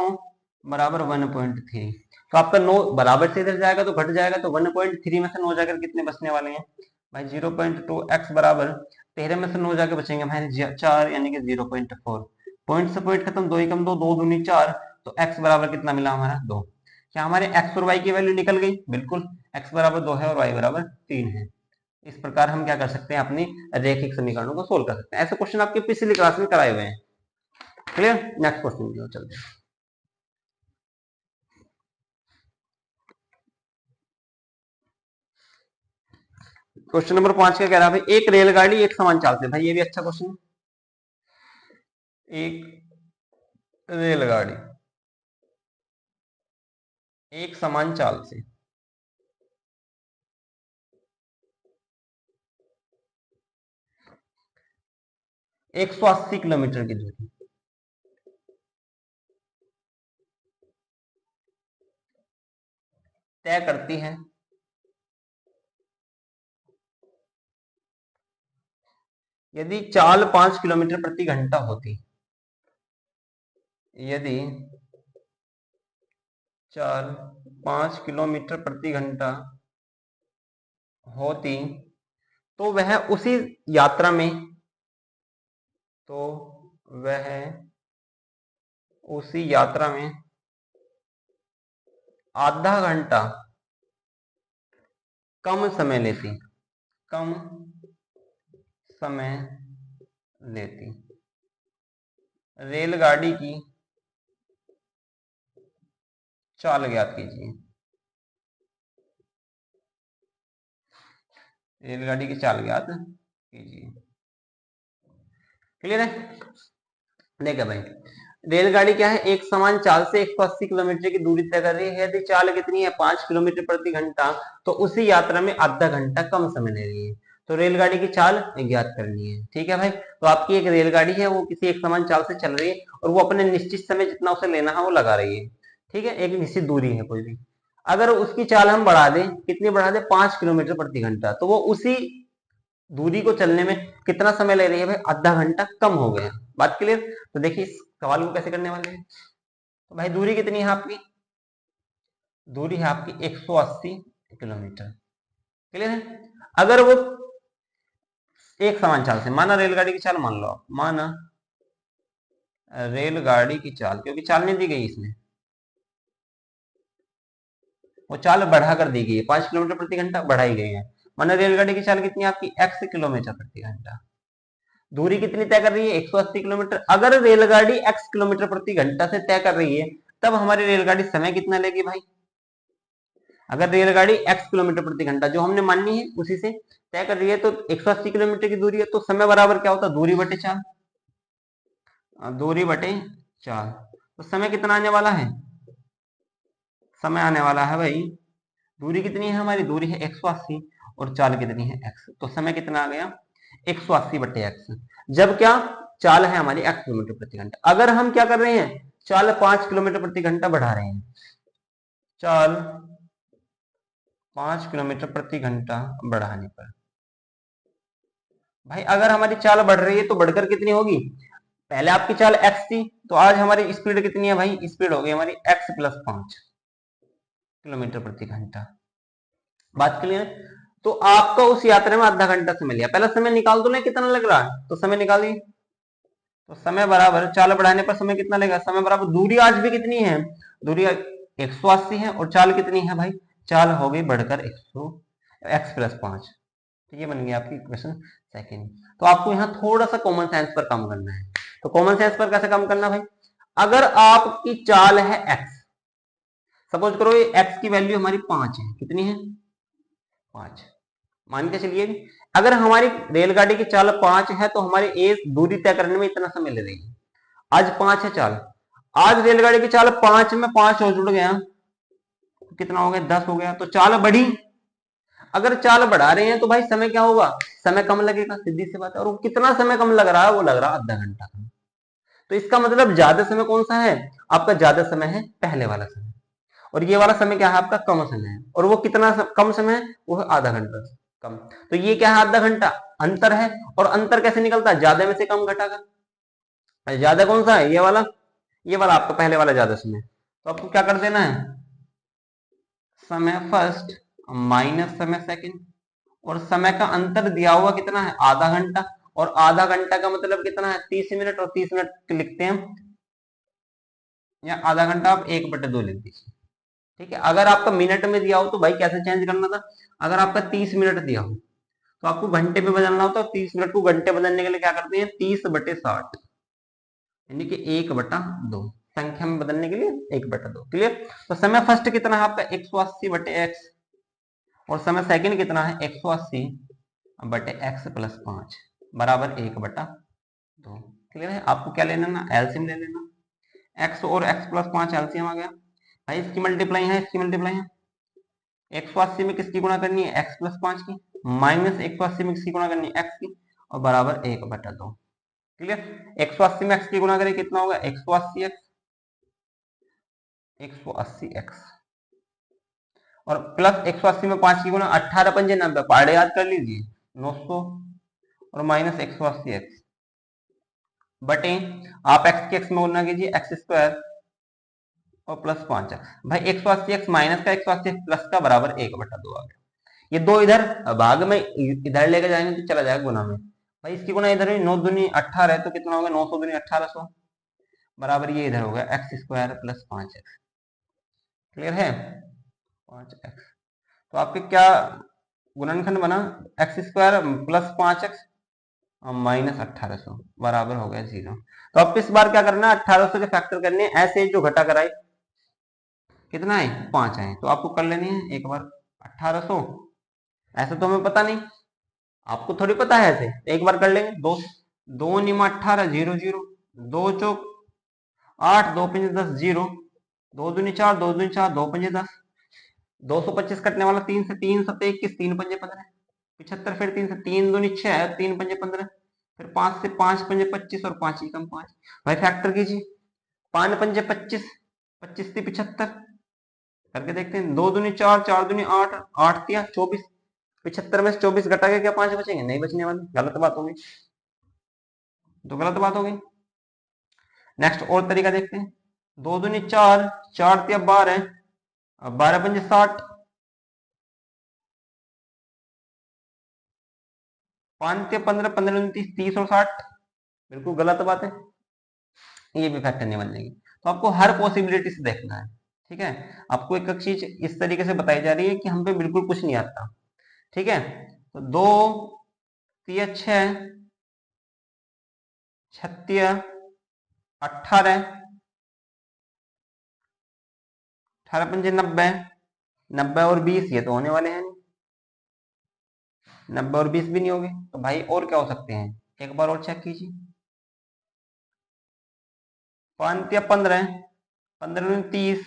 बराबर 1.3। तो आपका 9 बराबर से इधर जाएगा तो घट जाएगा, तो 1.3 में से 9 जाकर कितने बचने वाले हैं भाई, 0.2x बराबर 13 में से 9 जाकर बचेंगे भाई 4 यानी कि 0.4। पॉइंट से पॉइंट खत्म, 2 एकम 2 2 दूनी 4, तो x बराबर कितना मिला हमारा 2। क्या हमारे x और y की वैल्यू निकल गई, बिल्कुल, x बराबर 2 है और y बराबर 3 है। इस प्रकार हम क्या कर सकते हैं, अपनी रैखिक समीकरणों को सोल्व कर सकते हैं। ऐसे क्वेश्चन आपके पिछली क्लास में कराए हुए हैं। क्लियर, नेक्स्ट क्वेश्चन की ओर चलते हैं। क्वेश्चन नंबर 5 का कह रहा है भाई, एक रेलगाड़ी एक समान चाल से, भाई ये भी अच्छा क्वेश्चन है। एक रेलगाड़ी एक समान चाल से 180 किलोमीटर की दूरी तय करती है, यदि चाल 5 किलोमीटर प्रति घंटा होती, यदि चाल 5 किलोमीटर प्रति घंटा होती, तो वह उसी यात्रा में, तो वह उसी यात्रा में आधा घंटा कम समय लेती, कम समय लेती। रेलगाड़ी की चाल ज्ञात कीजिए, रेलगाड़ी की चाल ज्ञात कीजिए। क्लियर है, देखिए भाई रेलगाड़ी क्या है, एक समान चाल से 180 किलोमीटर की दूरी तय कर रही है, यदि चाल कितनी है 5 किलोमीटर प्रति घंटा, तो उसी यात्रा में आधा घंटा कम समय ले रही है, तो रेलगाड़ी की चाल ज्ञात करनी है, ठीक है भाई। तो आपकी एक रेलगाड़ी है, वो किसी एक समान चाल से चल रही है और वो अपने निश्चित समय जितना उसे लेना है वो लगा रही है, ठीक है, एक निश्चित दूरी है कोई भी। अगर उसकी चाल हम बढ़ा दें, कितनी बढ़ा दें, 5 किलोमीटर प्रति घंटा, तो वो उसी दूरी को चलने में कितना समय ले रही है भाई, आधा घंटा कम हो गया। बात क्लियर। तो देखिए इस सवाल को कैसे करने वाले हैं, तो भाई दूरी कितनी है आपकी, दूरी है आपकी 180 किलोमीटर। क्लियर है। अगर वो एक समान चाल से, माना रेलगाड़ी की चाल मान लो आप, माना रेलगाड़ी की चाल, क्योंकि चाल नहीं दी गई इसमें, वो चाल बढ़ा कर दी गई है, 5 किलोमीटर प्रति घंटा बढ़ाई गई है। माना रेलगाड़ी की चाल कितनी है आपकी, x किलोमीटर प्रति घंटा, दूरी कितनी तय कर रही है 180 किलोमीटर। अगर रेलगाड़ी x किलोमीटर प्रति घंटा से तय कर रही है, तब हमारी रेलगाड़ी समय कितना लेगी भाई? अगर रेलगाड़ी x किलोमीटर प्रति घंटा जो हमने मानी है उसी से तय कर रही है तो 180 किलोमीटर की दूरी है, तो समय बराबर क्या होता है? दूरी बटे चाल। दूरी बटे चाल, तो समय कितना आने वाला है? समय आने वाला है भाई, दूरी कितनी है हमारी? दूरी है 180 और चाल कितनी है x, तो समय कितना आ गया? 180 बटे x। जब क्या चाल है हमारी x किलोमीटर प्रति घंटा। अगर हम क्या कर रहे हैं, चाल 5 किलोमीटर प्रति घंटा बढ़ा रहे हैं, चाल 5 किलोमीटर प्रति घंटा बढ़ाने पर भाई अगर हमारी चाल बढ़ रही है तो बढ़कर कितनी होगी? पहले आपकी चाल x थी, तो आज हमारी स्पीड कितनी है भाई? स्पीड हो गई हमारी x प्लस 5 किलोमीटर प्रति घंटा। बात क्लियर? तो आपका उस यात्रा में आधा घंटा समय लिया। पहला समय निकाल दो ना कितना लग रहा है, तो समय निकालिए। तो समय बराबर चाल बढ़ाने पर समय कितना लगेगा? समय बराबर दूरी आज भी कितनी है? दूरी 180 है और चाल कितनी है भाई? चाल हो गई बढ़कर 100 x प्लस 5। तो ये बन गया आपकी इक्वेशन सेकेंड। तो आपको यहाँ थोड़ा सा कॉमन सेंस पर काम करना है। तो कॉमन सेंस पर कैसे काम करना भाई? अगर आपकी चाल है x, सपोज करो ये x की वैल्यू हमारी 5 है, कितनी है? 5 मान के चलिए। अगर हमारी रेलगाड़ी की चाल 5 है तो हमारी ए दूरी तय करने में इतना समय ले रही है। आज 5 है चाल, आज रेलगाड़ी की चाल 5 में 5 और जुड़ गया तो कितना हो गया? 10 हो गया, तो चाल बढ़ी। अगर चाल बढ़ा रहे हैं तो भाई समय क्या होगा? समय कम लगेगा, सीधी सी बात है। और वो कितना समय कम लग रहा है? वो लग रहा है आधा घंटा कम। तो इसका मतलब ज्यादा समय कौन सा है? आपका ज्यादा समय है पहले वाला समय, और ये वाला समय क्या है? आपका कम समय है। और वो कितना कम समय है? वो है आधा घंटा कम। तो ये क्या है? आधा घंटा अंतर है। और अंतर कैसे निकलता है? ज्यादा में से कम घटाकर। ज्यादा कौन सा है? ये वाला, ये वाला आपका पहले वाला ज्यादा समय। तो आपको क्या कर देना है? समय फर्स्ट माइनस समय सेकंड, और समय का अंतर दिया हुआ कितना है? आधा घंटा। और आधा घंटा का मतलब कितना है? 30 मिनट, और 30 मिनट लिखते हैं, या आधा घंटा आप 1/2 लिख दीजिए। ठीक है। अगर आपका मिनट में दिया हो तो भाई कैसे चेंज करना था? अगर आपका 30 मिनट दिया हो तो आपको घंटे में बदलना होता है। 30 मिनट को घंटे बदलने के लिए क्या करते हैं? 30/60, यानी कि 1/2, संख्या में बदलने के लिए 1/2। क्लियर? तो समय फर्स्ट कितना है आपका? 180/x, और समय सेकंड कितना है? 180/x प्लस 5 बराबर 1/2। क्लियर है? आपको क्या लेना ना? एलसीएम ले लेना। x और x प्लस 5 एलसीएम आ गया भाई। इसकी मल्टीप्लाई है, इसकी मल्टीप्लाई है। 180 में किसकी गुणा करनी है? x प्लस 5 की, माइनस 180 में किसकी गुणा करनी है? x की, और बराबर 1/2। क्लियर? 180 में x की गुणा करें कितना होगा? 180x, 180x, और प्लस 180 में 5 की गुणा 18 पंजे 90, पहाड़े याद कर लीजिए, 900, और माइनस 180x बटे, आप x की x में गुणा कीजिए, x स्क्वायर और प्लस 5x। भाई 180x माइनस का 180x प्लस का बराबर 1/2 आ गया। ये दो इधर भाग में इधर लेके जाएंगे तो चला जाएगा गुना में। भाई इसकी गुना इधर भी 9 दूनी 18 है, तो कितना होगा? 900 दूनी 1800 बराबर ये इधर होगा x square plus 5x। Clear है? 5x। तो आपके क्या गुणनखंड बना? X square plus 5x minus 1800 बराबर हो गया 0। तो अब इस बार क्या करना है? 1800 के फैक्टर करने हैं, ऐसे जो घटा कर आए कितना है? 5 आए, तो आपको कर लेनी है एक बार 1800। ऐसा तो हमें पता नहीं, आपको थोड़ी पता है, ऐसे एक बार कर लेंगे। दो दो निमा 18 0 0, 2 चौक 8, 2 पंजे 10 0, 2 दूनी 4, 2 दूनी 4, 2 पंजे 10, 225 कटने वाला 3 से, 3 7 21, 3 पंजे 15, 75, फिर 3 से, 3 दूनी 6, 3 पंजे 15, फिर 5 से, 5 पंजे 25 और 5 एकम 5। भाई फैक्टर कीजिए, 5 पंजे 25, 25 से 75 करके देखते हैं। 2 दूनी 4, 4 दूनी 8, 8 तिया 24, 75 में से 24 घटा के क्या 5 बचेंगे? नहीं बचने वाले, गलत बात होगी, तो गलत बात हो गई। नेक्स्ट और तरीका देखते हैं। 2 दूनी 4, 4 तिया 12, 12 पंजे 60, 5 तिया 15, 15 दूनी 30, 30 और 60, बिल्कुल गलत बात है, ये भी फैक्टर नहीं बनेगी। तो आपको हर पॉसिबिलिटी से देखना है। ठीक है? आपको एक एक चीज इस तरीके से बताई जा रही है कि हम पे बिल्कुल कुछ नहीं आता। ठीक है? तो 2 तिया 6, 6 तिया 18, 18 पंजे 90, 90 और 20 ये तो होने वाले हैं नहीं, 90 और 20 भी नहीं होंगे। तो भाई और क्या हो सकते हैं, एक बार और चेक कीजिए। 5 या 15, 15 30,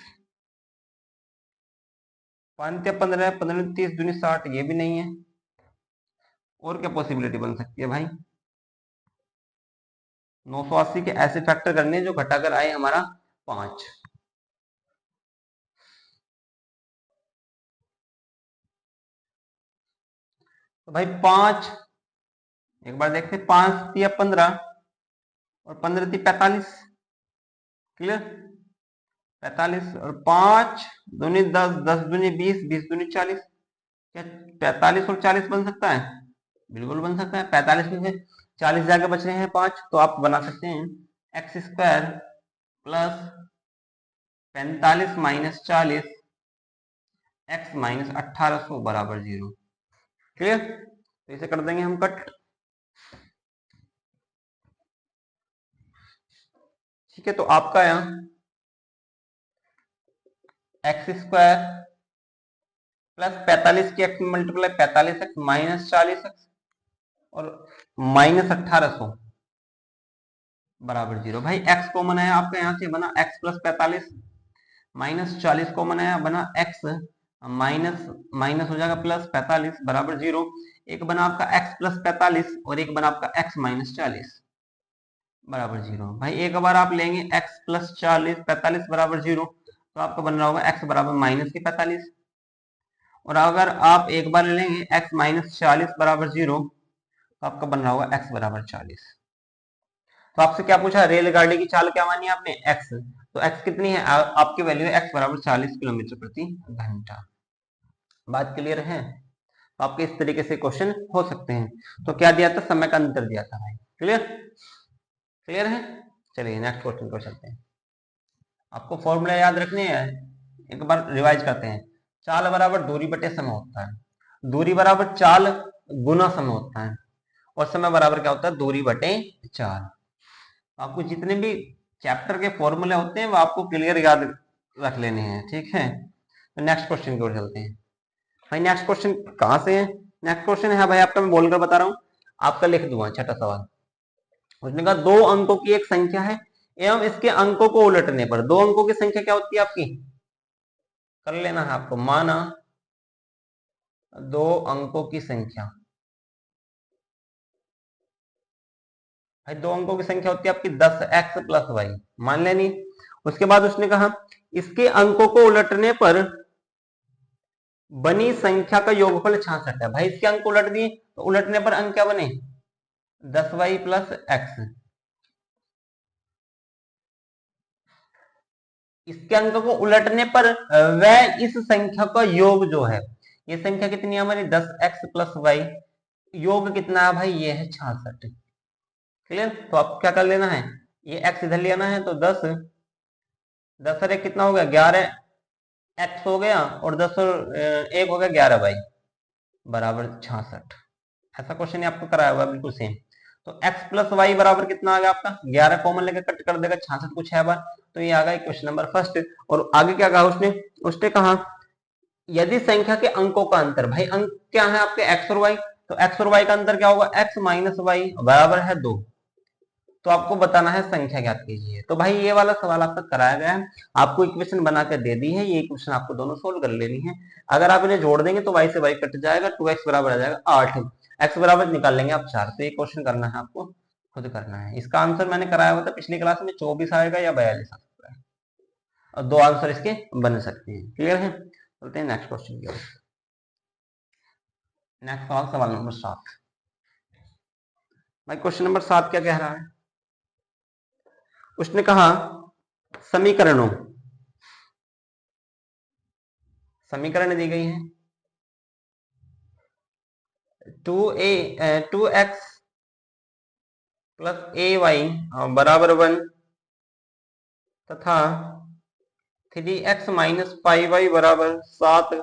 5 या 15, 15 30 दूनी 60, ये भी नहीं है। और क्या पॉसिबिलिटी बन सकती है भाई, 980 के ऐसे फैक्टर करने जो घटाकर आए हमारा 5। तो भाई 5, एक बार देखते हैं, 5 या 15 और 15 थी 45, क्लियर, 45 और 5 दूनी 10, 10 दूनी 20, 20 दूनी 40। क्या 45 और 40 बन सकता है, बिल्कुल बन सकता है। 45 में से 40 जाके बच रहे हैं 5, तो आप बना सकते हैं x square plus 45 minus 40 x minus 1800 बराबर 0, क्लियर। तो इसे कर देंगे हम कट, ठीक है। तो आपका यहाँ एक्स स्क्वायर प्लस 45 की x multiply 45 x minus 40 x और माइनस 1800 बराबर 0। भाई एक्स कॉमन है आपका, यहाँ से बना एक्स प्लस 45 माइनस 40 कॉमन है, बना एक्स माइनस माइनस हो जाएगा प्लस 45 बराबर 0। एक बना आपका एक्स प्लस 45 और एक बना आपका एक्स माइनस 40 बराबर 0। भाई एक बार आप लेंगे एक्स प्लस 40 45 बराबर 0, तो आपका बन रहा होगा एक्स बराबर माइनस के 45। और अगर आप एक बार लेंगे एक्स माइनस 40 बराबर 0, तो आपका बन रहा होगा एक्स बराबर 40। तो आपसे क्या पूछा, रेलगाड़ी की चाल क्या मानी आपने, एक्स। तो एक्स कितनी है, आपकी वैल्यू है एक्स बराबर 40 किलोमीटर प्रति घंटा। बात क्लियर है। तो आपके इस तरीके से क्वेश्चन हो सकते हैं। तो क्या दिया था, समय का अंतर दिया था भाई, क्लियर, क्लियर है। चलिए नेक्स्ट क्वेश्चन को चलते हैं। आपको फॉर्मूला याद रखने हैं, एक बार रिवाइज करते हैं। चाल बराबर दूरी बटे समय होता है, दूरी बराबर चाल गुना समय होता है, और समय बराबर क्या होता है, दूरी बटे चाल। आपको जितने भी चैप्टर के फॉर्मूले होते हैं वो आपको क्लियर याद रख लेने हैं, ठीक है। तो नेक्स्ट क्वेश्चन की ओर चलते हैं। भाई नेक्स्ट क्वेश्चन कहाँ से है, नेक्स्ट क्वेश्चन है भाई आपका, मैं बोलकर बता रहा हूँ, आपका लिख दूंगा। छठा सवाल, उसने कहा 2 अंकों की एक संख्या है एवं इसके अंकों को उलटने पर 2 अंकों की संख्या क्या होती है आपकी, कर लेना है आपको। माना 2 अंकों की संख्या, भाई 2 अंकों की संख्या होती है आपकी 10x प्लस वाई, मान लेनी। उसके बाद उसने कहा इसके अंकों को उलटने पर बनी संख्या का योगफल 66 है। भाई इसके अंक उलट दिए तो उलटने पर अंक क्या बने, 10y प्लस एक्स। इसके अंक को उलटने पर वह इस संख्या का योग जो है, ये संख्या कितनी है हमारी 10x प्लस वाई, योग कितना है भाई, ये है 66, क्लियर। तो आप क्या कर लेना है, ये x इधर लेना है, तो 10 10 और 1 कितना हो गया 11 x हो गया, और 10 और 1 हो गया 11 वाई बराबर 66। ऐसा क्वेश्चन आपको कराया हुआ बिल्कुल सेम। तो x प्लस वाई बराबर कितना आ गया आपका, 11 कॉमन लेकर कट कर देगा, 66 को 6 बार, तो ये आ गया क्वेश्चन नंबर फर्स्ट। और आगे क्या कहा उसने, उसने कहा यदि संख्या के अंकों का अंतर, भाई अंक क्या है आपके x और y, तो x और y का अंतर क्या होगा, x माइनस वाई बराबर है 2। तो आपको बताना है संख्या ज्ञात कीजिए। तो भाई ये वाला सवाल आपका कराया गया है, आपको इक्वेशन बनाकर दे दी है, ये इक्वेशन आपको दोनों सोल्व कर लेनी है। अगर आप इन्हें जोड़ देंगे तो y से y कट जाएगा, 2x बराबर आ जाएगा 8, x बराबर निकाल लेंगे आप 4। तो ये क्वेश्चन करना है आपको, खुद करना है। इसका आंसर मैंने कराया हुआ था पिछली क्लास में, 24 आएगा या 42 आ सकता है, और 2 आंसर इसके बन सकते हैं, क्लियर है। चलते हैं नेक्स्ट क्वेश्चन की ओर। नेक्स्ट सवाल, सवाल नंबर 7। भाई क्वेश्चन नंबर 7 क्या कह रहा है, उसने कहा समीकरणों, समीकरण दी गई है 2x प्लस ए वाई बराबर 1 तथा 3x माइनस पाई वाई बराबर 7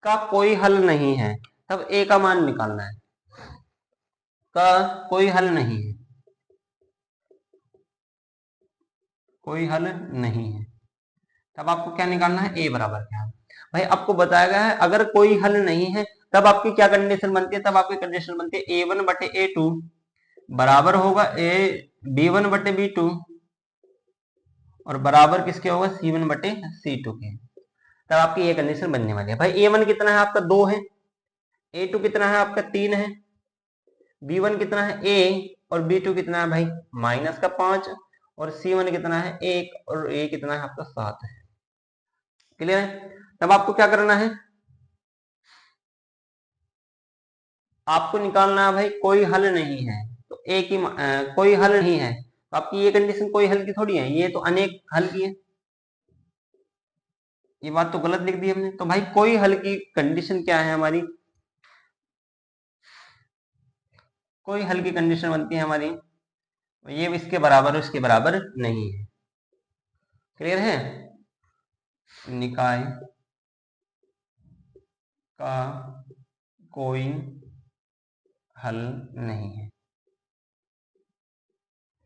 का कोई हल नहीं है, तब a का मान निकालना है। का कोई हल नहीं है, कोई हल नहीं है, तब आपको क्या निकालना है, ए बराबर क्या है। भाई आपको बताया गया है अगर कोई हल नहीं है तब आपकी क्या कंडीशन बनती है, तब आपकी कंडीशन बनती है ए वन बटे ए टू बराबर होगा ए बी वन बटे बी टू और बराबर किसके होगा, सी वन बटे सी टू के। तब आपकी ये कंडीशन बनने वाली है। भाई ए वन कितना है आपका 2 है, ए टू कितना है आपका 3 है, बी वन कितना है ए और बी टू कितना है भाई माइनस का 5 और सी वन कितना है 1 और ए कितना है आपका 7 है। क्लियर है। तब आपको क्या करना है, आपको निकालना है भाई कोई हल नहीं है तो एक ही कोई हल नहीं है तो आपकी ये कंडीशन कोई हल की थोड़ी है, ये तो अनेक हल की है। ये बात तो गलत लिख दी हमने। तो भाई कोई हल की कंडीशन क्या है हमारी, कोई हल की कंडीशन बनती है हमारी ये इसके बराबर इसके बराबर नहीं है। क्लियर है। निकाय का कोई हल नहीं है।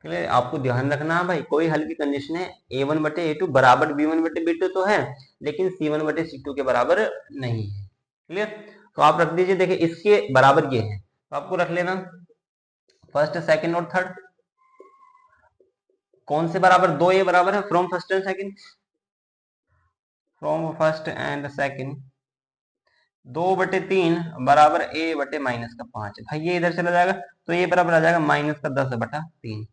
क्लियर। आपको ध्यान रखना है भाई कोई हल की कंडीशन है ए वन बटे ए टू बराबर बी वन बटे बी टू तो है लेकिन सी वन बटे सी टू के बराबर नहीं है। क्लियर। तो आप रख दीजिए, देखिए इसके बराबर ये है तो आपको रख लेना फर्स्ट सेकंड और थर्ड। कौन से बराबर, दो ए बराबर है from first and second, from first and second 2/3 बराबर ए बटे माइनस का 5। भाई ये इधर चला जाएगा तो ये बराबर आ जाएगा माइनस का 10/3।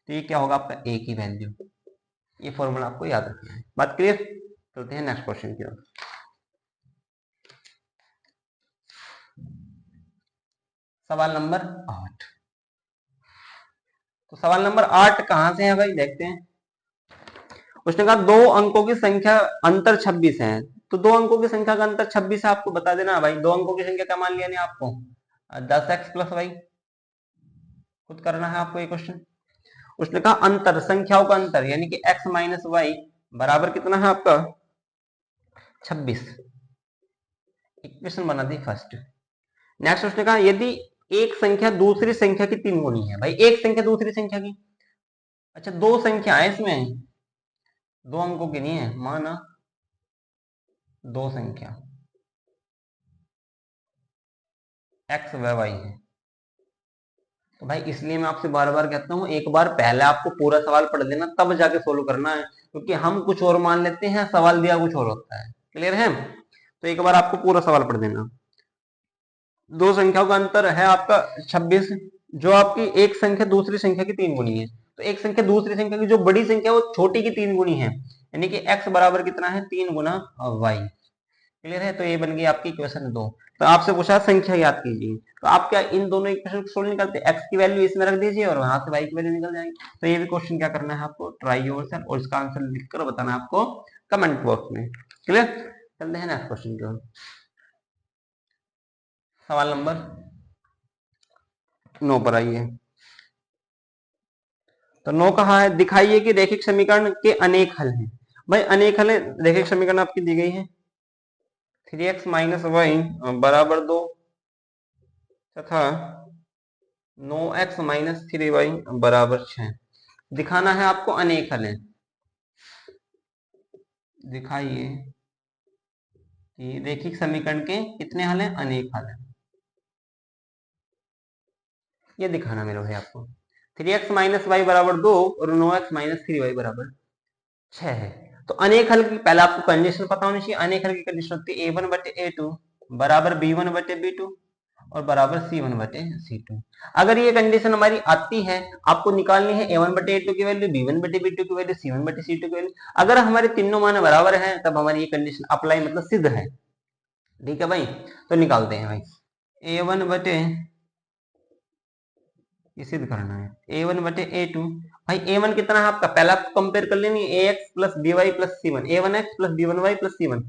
तो ये क्या होगा आपका ए की वैल्यू। ये फॉर्मूला आपको याद रखना है। बात क्लियर। चलते हैं नेक्स्ट क्वेश्चन की ओर। सवाल नंबर 8। तो सवाल नंबर 8 कहां से है भाई, देखते हैं। उसने कहा दो अंकों की संख्या अंतर 26 है। तो दो अंकों की संख्या का अंतर 26 है, आपको बता देना भाई दो अंकों की संख्या क्या मान लिया नहीं आपको 10x प्लस वाई। खुद करना है आपको ये क्वेश्चन। उसने कहा अंतर, संख्याओं का अंतर यानी कि x माइनस वाई बराबर कितना है आपका 26। इक्वेशन बना दी फर्स्ट। नेक्स्ट उसने कहा यदि एक संख्या दूसरी संख्या की 3 गुनी है। भाई एक संख्या दूसरी संख्या की, अच्छा दो संख्या है इसमें, दो अंकों की नहीं है, माना दो संख्या x व y है। तो भाई इसलिए मैं आपसे बार बार कहता हूं एक बार पहले आपको पूरा सवाल पढ़ लेना तब जाके सोल्व करना है, क्योंकि हम कुछ और मान लेते हैं सवाल दिया कुछ और होता है। क्लियर है। तो एक बार आपको पूरा सवाल पढ़ देना। दो संख्याओं का अंतर है आपका 26, जो आपकी एक संख्या दूसरी संख्या की 3 गुनी है। तो एक संख्या दूसरी संख्या की जो बड़ी संख्या वो छोटी की 3 गुनी है, यानी कि x बराबर कितना है 3 गुना y। क्लियर है। तो ये बन गई आपकी इक्वेशन 2। तो आपसे पूछा संख्या याद कीजिए, तो आप क्या इन दोनों इक्वेशन को सोल्व नहीं करते, x की वैल्यू इसमें रख दीजिए और वहां से y की वैल्यू निकल जाएगी। तो ये भी क्वेश्चन क्या करना है आपको, ट्राई योरसेल्फ, और इसका आंसर लिखकर बताना है आपको कमेंट बॉक्स में। क्लियर। चलते हैं नेक्स्ट क्वेश्चन की ओर। सवाल नंबर 9 पर आइए। तो 9 कहा है दिखाइए कि रैखिक समीकरण के अनेक हल हैं। भाई अनेक हल है, रैखिक समीकरण आपकी दी गई है 3x माइनस वाई बराबर 2 तथा 9x माइनस 3y बराबर 6। दिखाना है आपको अनेक हल है। दिखाइए कि रैखिक समीकरण के कितने हल हैं, अनेक हल हैं। ये दिखाना मेरे भाई आपको 3x माइनस वाई बराबर 2 और 9x माइनस 3y बराबर 6 है। तो अनेक हल की पहले आपको कंडीशन पता होनी चाहिए। अनेक हल की कंडीशन होती है a1 बटे a2 बराबर b1 बटे b2 और बराबर c1 बटे c2। अगर ये कंडीशन हमारी आती है, आपको निकालनी है a1 बटे a2 की वैल्यू, b1 बटे b2 की वैल्यू, c1 बटे c2 की वैल्यू। अगर हमारे तीनों मान बराबर हैं तब हमारी ये कंडीशन अप्लाई मतलब सिद्ध है। ठीक है भाई। तो निकालते हैं भाई a1 बटे, ये सिद्ध करना है a1 बटे a2। भाई a1 कितना है आपका, पहले आपको कंपेयर कर लेनी है ax plus by plus c1, a1x plus b1y plus c1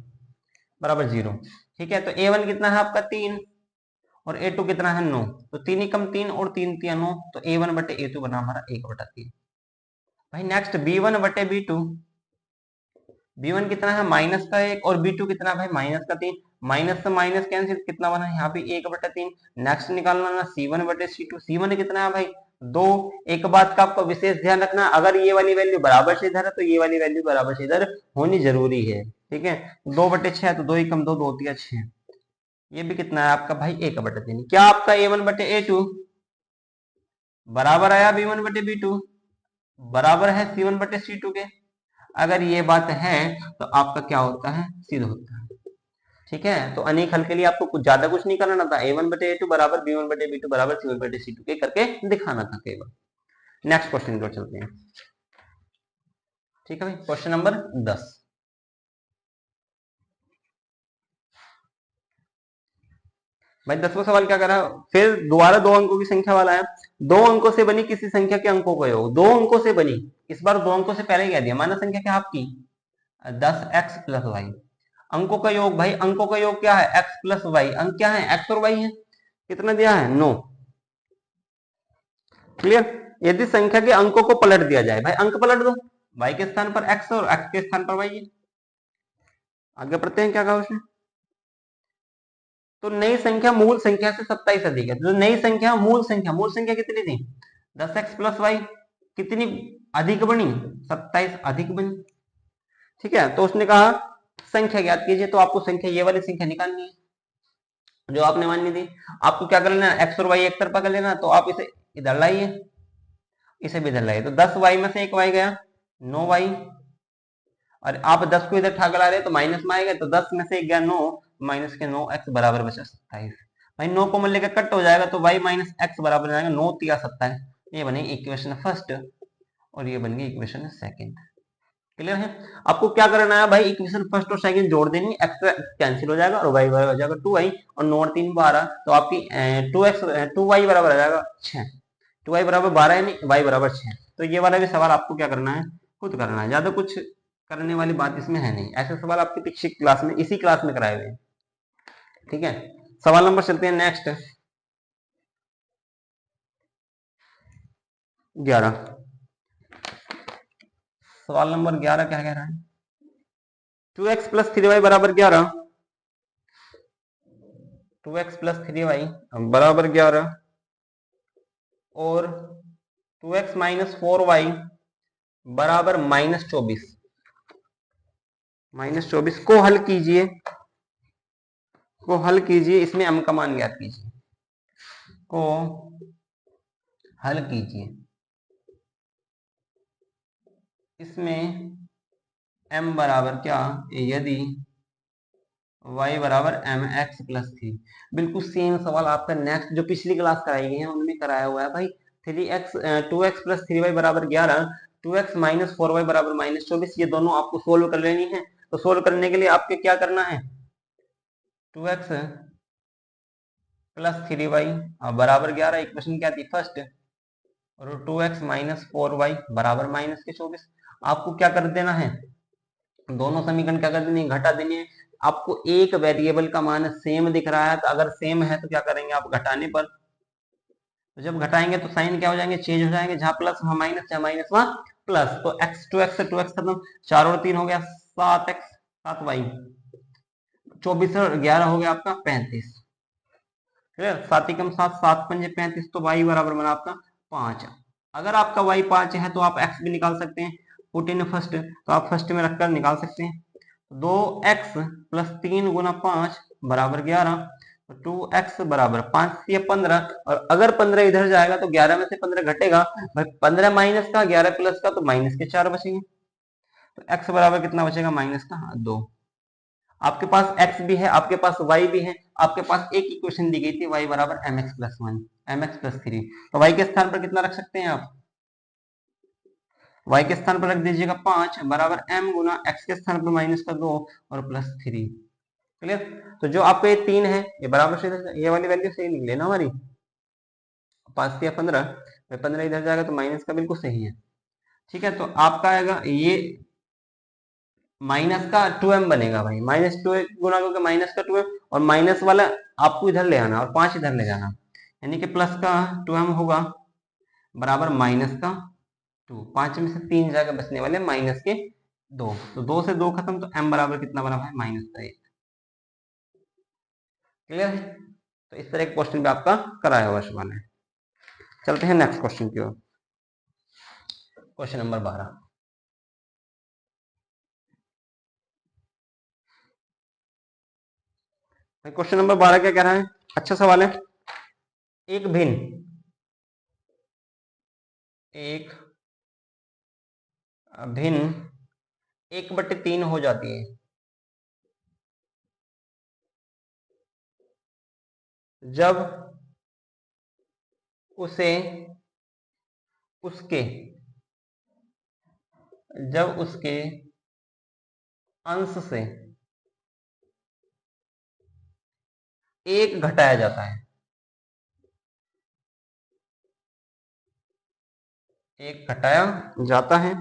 बराबर 0। ठीक है। तो a1 कितना है आपका 3 और a2 कितना है 9। तो 3 ही कम 3 और 3 3 9, तो a1 बटे a2 बना हमारा 1/3। भाई नेक्स्ट b1 बटे b2, b1 कितना है माइनस का 1 और b2 कितना है भाई माइनस का 3। माइनस से माइनस कैंसिल, कितना बना यहाँ पे 1/3। नेक्स्ट निकालना ना c1 बटे c2, c1 कितना है भाई दो। एक बात का आपको विशेष ध्यान रखना, अगर ये वाली वैल्यू बराबर से इधर है तो ये वाली वैल्यू बराबर से इधर होनी जरूरी है। ठीक है, 2/6 तो 2 ही कम 2, 2 दिया 6। ये भी कितना है आपका भाई 1/3। क्या आपका A1/A2 बराबर आया B1/B2, बराबर है C1/C2 के? अगर ये बात है तो आपका क्या होता है, सिद्ध होता है। ठीक है, तो अनेक हल के लिए आपको कुछ ज्यादा कुछ नहीं करना था, A1/A2 बराबर B1/B2 बराबर C1/C2 के करके दिखाना था केवल। नेक्स्ट क्वेश्चन को चलते हैं। ठीक है भाई, क्वेश्चन नंबर 10। भाई 10वां सवाल क्या कर रहा है, फिर दोबारा 2 अंकों की संख्या वाला है। 2 अंकों से बनी किसी संख्या के अंकों का योग, 2 अंकों से बनी, इस बार 2 अंकों से पहले कह दिया, माना संख्या क्या आपकी 10x प्लस वाई। अंकों का योग, भाई अंकों का योग क्या है x प्लस वाई, अंक क्या है x और y है, कितना दिया है 9। क्लियर। यदि संख्या के अंकों को पलट दिया जाए, भाई अंक पलट दो, y के स्थान पर x और x के स्थान पर y है। आगे बढ़ते हैं, क्या कहा उसने, तो नई संख्या मूल संख्या से 27 अधिक है। तो नई संख्या मूल संख्या कितनी थी 10x प्लस वाई, कितनी अधिक बनी 27 अधिक बनी। ठीक है, तो उसने कहा संख्या ज्ञात कीजिए, तो आपको संख्या ये वाली संख्या निकालनी है जो आपने मानी थी। आपको क्या कर लेना है, x और y एक तरफा कर लेना, तो आप इसे इधर लाइए, इसे भी इधर लाइए, तो 10y में से एक y गया 9y, और आप 10 को इधर ठाकर ला रहे तो माइनस में आएगा, तो 10 में से एक गया 9, माइनस के 9x बराबर बचा 27। भाई 9 को लेकर कट हो जाएगा तो y माइनस एक्स बराबर जाएगा 9 तिया 27। ये बनेगी इक्वेशन फर्स्ट और ये बन गई इक्वेशन सेकंड। क्लियर है। आपको क्या करना है भाई, इक्वेशन फर्स्ट और सेकंड जोड़ देनी, एक्स कैंसिल हो जाएगा और y बराबर हो जाएगा 2y, और 9 और 3 12, तो आपकी 2y बराबर आ जाएगा 6। 2y बराबर 12 यानी y बराबर 6। तो ये वाला भी सवाल आपको क्या करना है, खुद करना है, ज्यादा कुछ करने वाली बात इसमें है नहीं। ऐसे सवाल आपकी पिछली क्लास में इसी क्लास में कराए हुए हैं। ठीक है, सवाल नंबर चलते हैं नेक्स्ट 11। सवाल नंबर 11 क्या कह रहा है, 2x प्लस 3y बराबर 11, 2x प्लस 3y बराबर 11 और 2x माइनस 4y बराबर -24, -24 को हल कीजिए, इसमें m का मान ज्ञात कीजिए, को हल कीजिए, इसमें m बराबर क्या, यदि y बराबर mx प्लस 3। बिल्कुल सेम सवाल आपका नेक्स्ट जो पिछली क्लास कराई गई है उनमें कराया हुआ है भाई। 2x प्लस 3y बराबर 11, 2x माइनस 4y बराबर -24, ये दोनों आपको सोल्व कर लेनी है। तो सोल्व करने के लिए आपके क्या करना है, 2x प्लस 3y बराबर 11 इक्वेशन क्या थी फर्स्ट, और 2x माइनस 4y बराबर -24। आपको क्या कर देना है, दोनों समीकरण क्या कर देनी है, घटा देनी है। आपको एक वेरिएबल का मान सेम दिख रहा है, तो अगर सेम है तो क्या करेंगे आप घटाने पर, तो जब घटाएंगे तो साइन क्या हो जाएंगे, चेंज हो जाएंगे, जहां प्लस वहां माइनस, जहां माइनस वहां प्लस। तो x 2x से 2x खत्म, 4 और 3 हो गया 7x 7y, 24 और 11 हो गया आपका 35। 7 कम 7, 7 पंजे 35, तो y बराबर बना आपका 5। अगर आपका y 5 है तो आप x भी निकाल सकते हैं, पुट इन फर्स्ट, तो आप फर्स्ट में रखकर निकाल सकते हैं। 2x प्लस 3 गुना 5 बराबर 11, 2x बराबर 5 से 15, और अगर 15 इधर जाएगा तो 11 में से 15 घटेगा, भाई 15 माइनस का 11 प्लस का, तो माइनस के 4 बचेंगे, तो x बराबर कितना बचेगा माइनस का 2। आपके पास x भी है, आपके पास y भी है, आपके पास एक इक्वेशन दी गई थी y बराबर mx प्लस 1, mx प्लस 3, तो y के स्थान पर कितना रख सकते हैं आप, y के स्थान पर रख दीजिएगा 5 बराबर m गुना x के स्थान पर माइनस का 2 और प्लस 3। क्लियर। तो जो आपको ये 3 है ये बराबर से ये वाली वैल्यू सही निकले ना हमारी, 5 या 15, 15 इधर जाएगा तो माइनस का बिल्कुल सही है। ठीक है, तो आपका आएगा ये माइनस का 2m बनेगा भाई, -2 गुना करके माइनस का 2m, और माइनस वाला आपको इधर ले आना और 5 इधर ले जाना, यानी कि प्लस का 2m होगा बराबर माइनस का 2, 5 में से 3 जगह बचने वाले माइनस के 2, तो 2 से 2 खत्म, तो m बराबर कितना बना है -1। क्लियर है। तो इस तरह के क्वेश्चन भी आपका कराया हुआ सवाल है। चलते हैं नेक्स्ट क्वेश्चन की ओर। Question number 12। क्वेश्चन नंबर 12 क्या कह रहा है? अच्छा सवाल है। एक भिन्न 1/3 हो जाती है जब उसे उसके अंश से 1 घटाया जाता है। 1 घटाया जाता है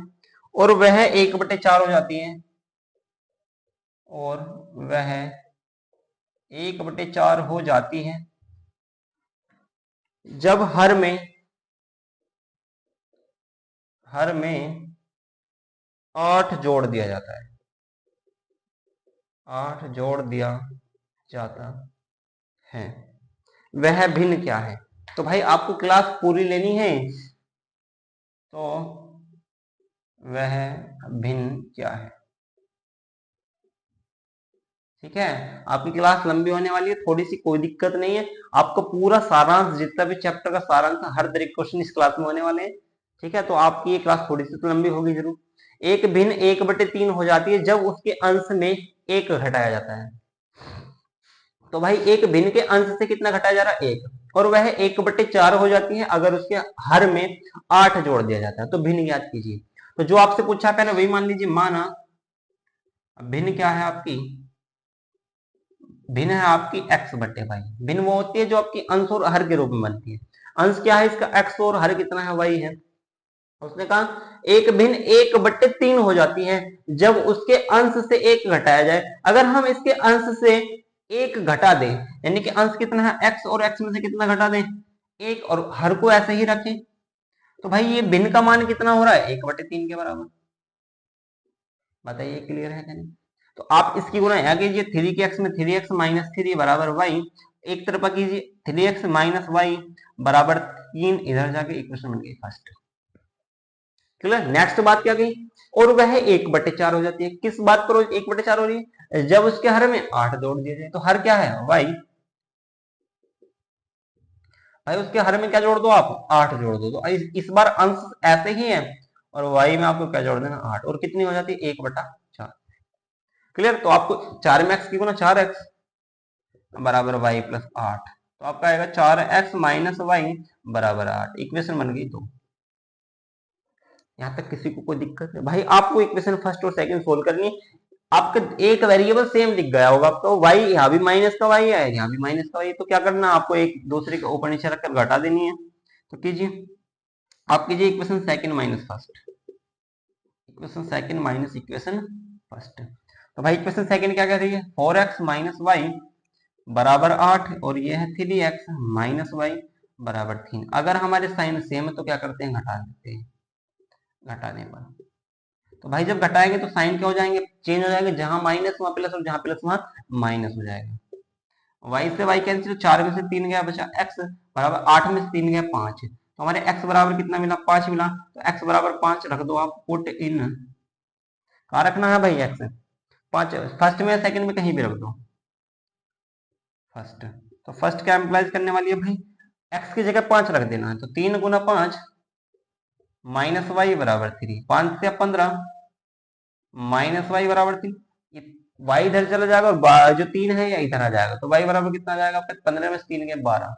और वह 1/4 हो जाती है, और वह 1/4 हो जाती है जब हर में 8 जोड़ दिया जाता है। 8 जोड़ दिया जाता है। वह भिन्न क्या है? तो भाई आपको क्लास पूरी लेनी है, तो वह भिन्न क्या है? ठीक है, आपकी क्लास लंबी होने वाली है, थोड़ी सी कोई दिक्कत नहीं है। आपको पूरा सारांश, जितना भी चैप्टर का सारांश, हर तरह के क्वेश्चन इस क्लास में होने वाले हैं। ठीक है, तो आपकी ये क्लास थोड़ी सी तो लंबी होगी जरूर। एक भिन्न 1/3 हो जाती है जब उसके अंश में 1 घटाया जाता है। तो भाई एक भिन्न के अंश से कितना घटाया जा रहा है? 1, और वह 1/4 हो जाती है अगर उसके हर में 8 जोड़ दिया जाता है। तो भिन्न ज्ञात कीजिए। तो जो आपसे पूछा पहले वही मान लीजिए। माना भिन्न क्या है आपकी? भिन्न है आपकी x/y। भिन्न वो होती है जो आपकी अंश और हर के रूप में बनती है। अंश क्या है इसका? x, और हर कितना है? y है। उसने कहा एक भिन्न 1/3 हो जाती है जब उसके अंश से 1 घटाया जाए। अगर हम इसके अंश से 1 घटा दें, यानी कि अंश कितना है? x, और x में से कितना घटा दें? 1, और हर को ऐसे ही रखें, तो भाई ये भिन्न का मान कितना हो रहा है? 1/3 के बराबर। बताइए क्लियर है क्या नहीं? तो आप इसकी गुणा यहाँ कीजिए। 3x में 3x माइनस 3 बराबर y, एक तरफा कीजिए। 3x माइनस y बराबर 3, इधर जाके इक्वेशन बन गई फर्स्ट। क्लियर? नेक्स्ट बात क्या गई? और वह 1/4 हो जाती है। किस बात पर 1/4 हो रही है? जब उसके हर में 8 जोड़ दिए जाए। तो हर क्या है? y। भाई उसके हर में क्या जोड़ दो आप? 8 जोड़ दो। तो इस बार अंश ऐसे ही है, और y में आपको क्या जोड़ देना? 8, और कितनी हो जाती है? 1/4। क्लियर? तो आपको 4 में x की गुना 4x बराबर y प्लस 8, तो आपका आएगा 4x माइनस y बराबर 8। इक्वेशन बन गई 2। यहां तक किसी को कोई दिक्कत है? भाई आपको इक्वेशन फर्स्ट और सेकंड सोल्व करनी है। आपका एक वेरिएबल सेम दिख गया होगा आपको, y यहाँ भी माइनस का y है, यहाँ भी माइनस का y, तो क्या करना? आपको एक दूसरे के ऊपर नीचे रखकर घटा देनी है। तो कीजिए, आप कीजिए equation second minus first. Equation second minus equation first. तो भाई इक्वेशन सेकंड क्या कह रही है? 4x माइनस वाई बराबर 8, और ये है 3x माइनस वाई बराबर 3। अगर हमारे साइन सेम है तो क्या करते हैं? घटा देते हैं। घटाने पर तो भाई जब घटाएंगे तो साइन क्या हो जाएंगे? चेंज हो जाएंगे। जहां माइनस वहां प्लस, और जहां प्लस वहां माइनस हो जाएगा। y से y कैंसिल, 4 में से 3 गया, बचा x बराबर 8 में से 3 गया 5। तो हमारे x बराबर कितना मिला? 5 मिला। तो x बराबर 5 रख दो आप। पुट इन, कहाँ रखना है भाई? x 5 फर्स्ट में, सेकंड में, कहीं भी रख दो। फर्स्ट, तो फर्स्ट क्या एम्प्लाइज करने वाली है भाई? x की जगह 5 रख देना है। तो 3 गुना 5 माइनस वाई बराबर 3। 5 से 15 माइनस वाई बराबर 3। y इधर चला जाएगा, और जो 3 है या इधर आ जाएगा। तो y बराबर कितना आ जाएगा? 15 में से 3 गया 12।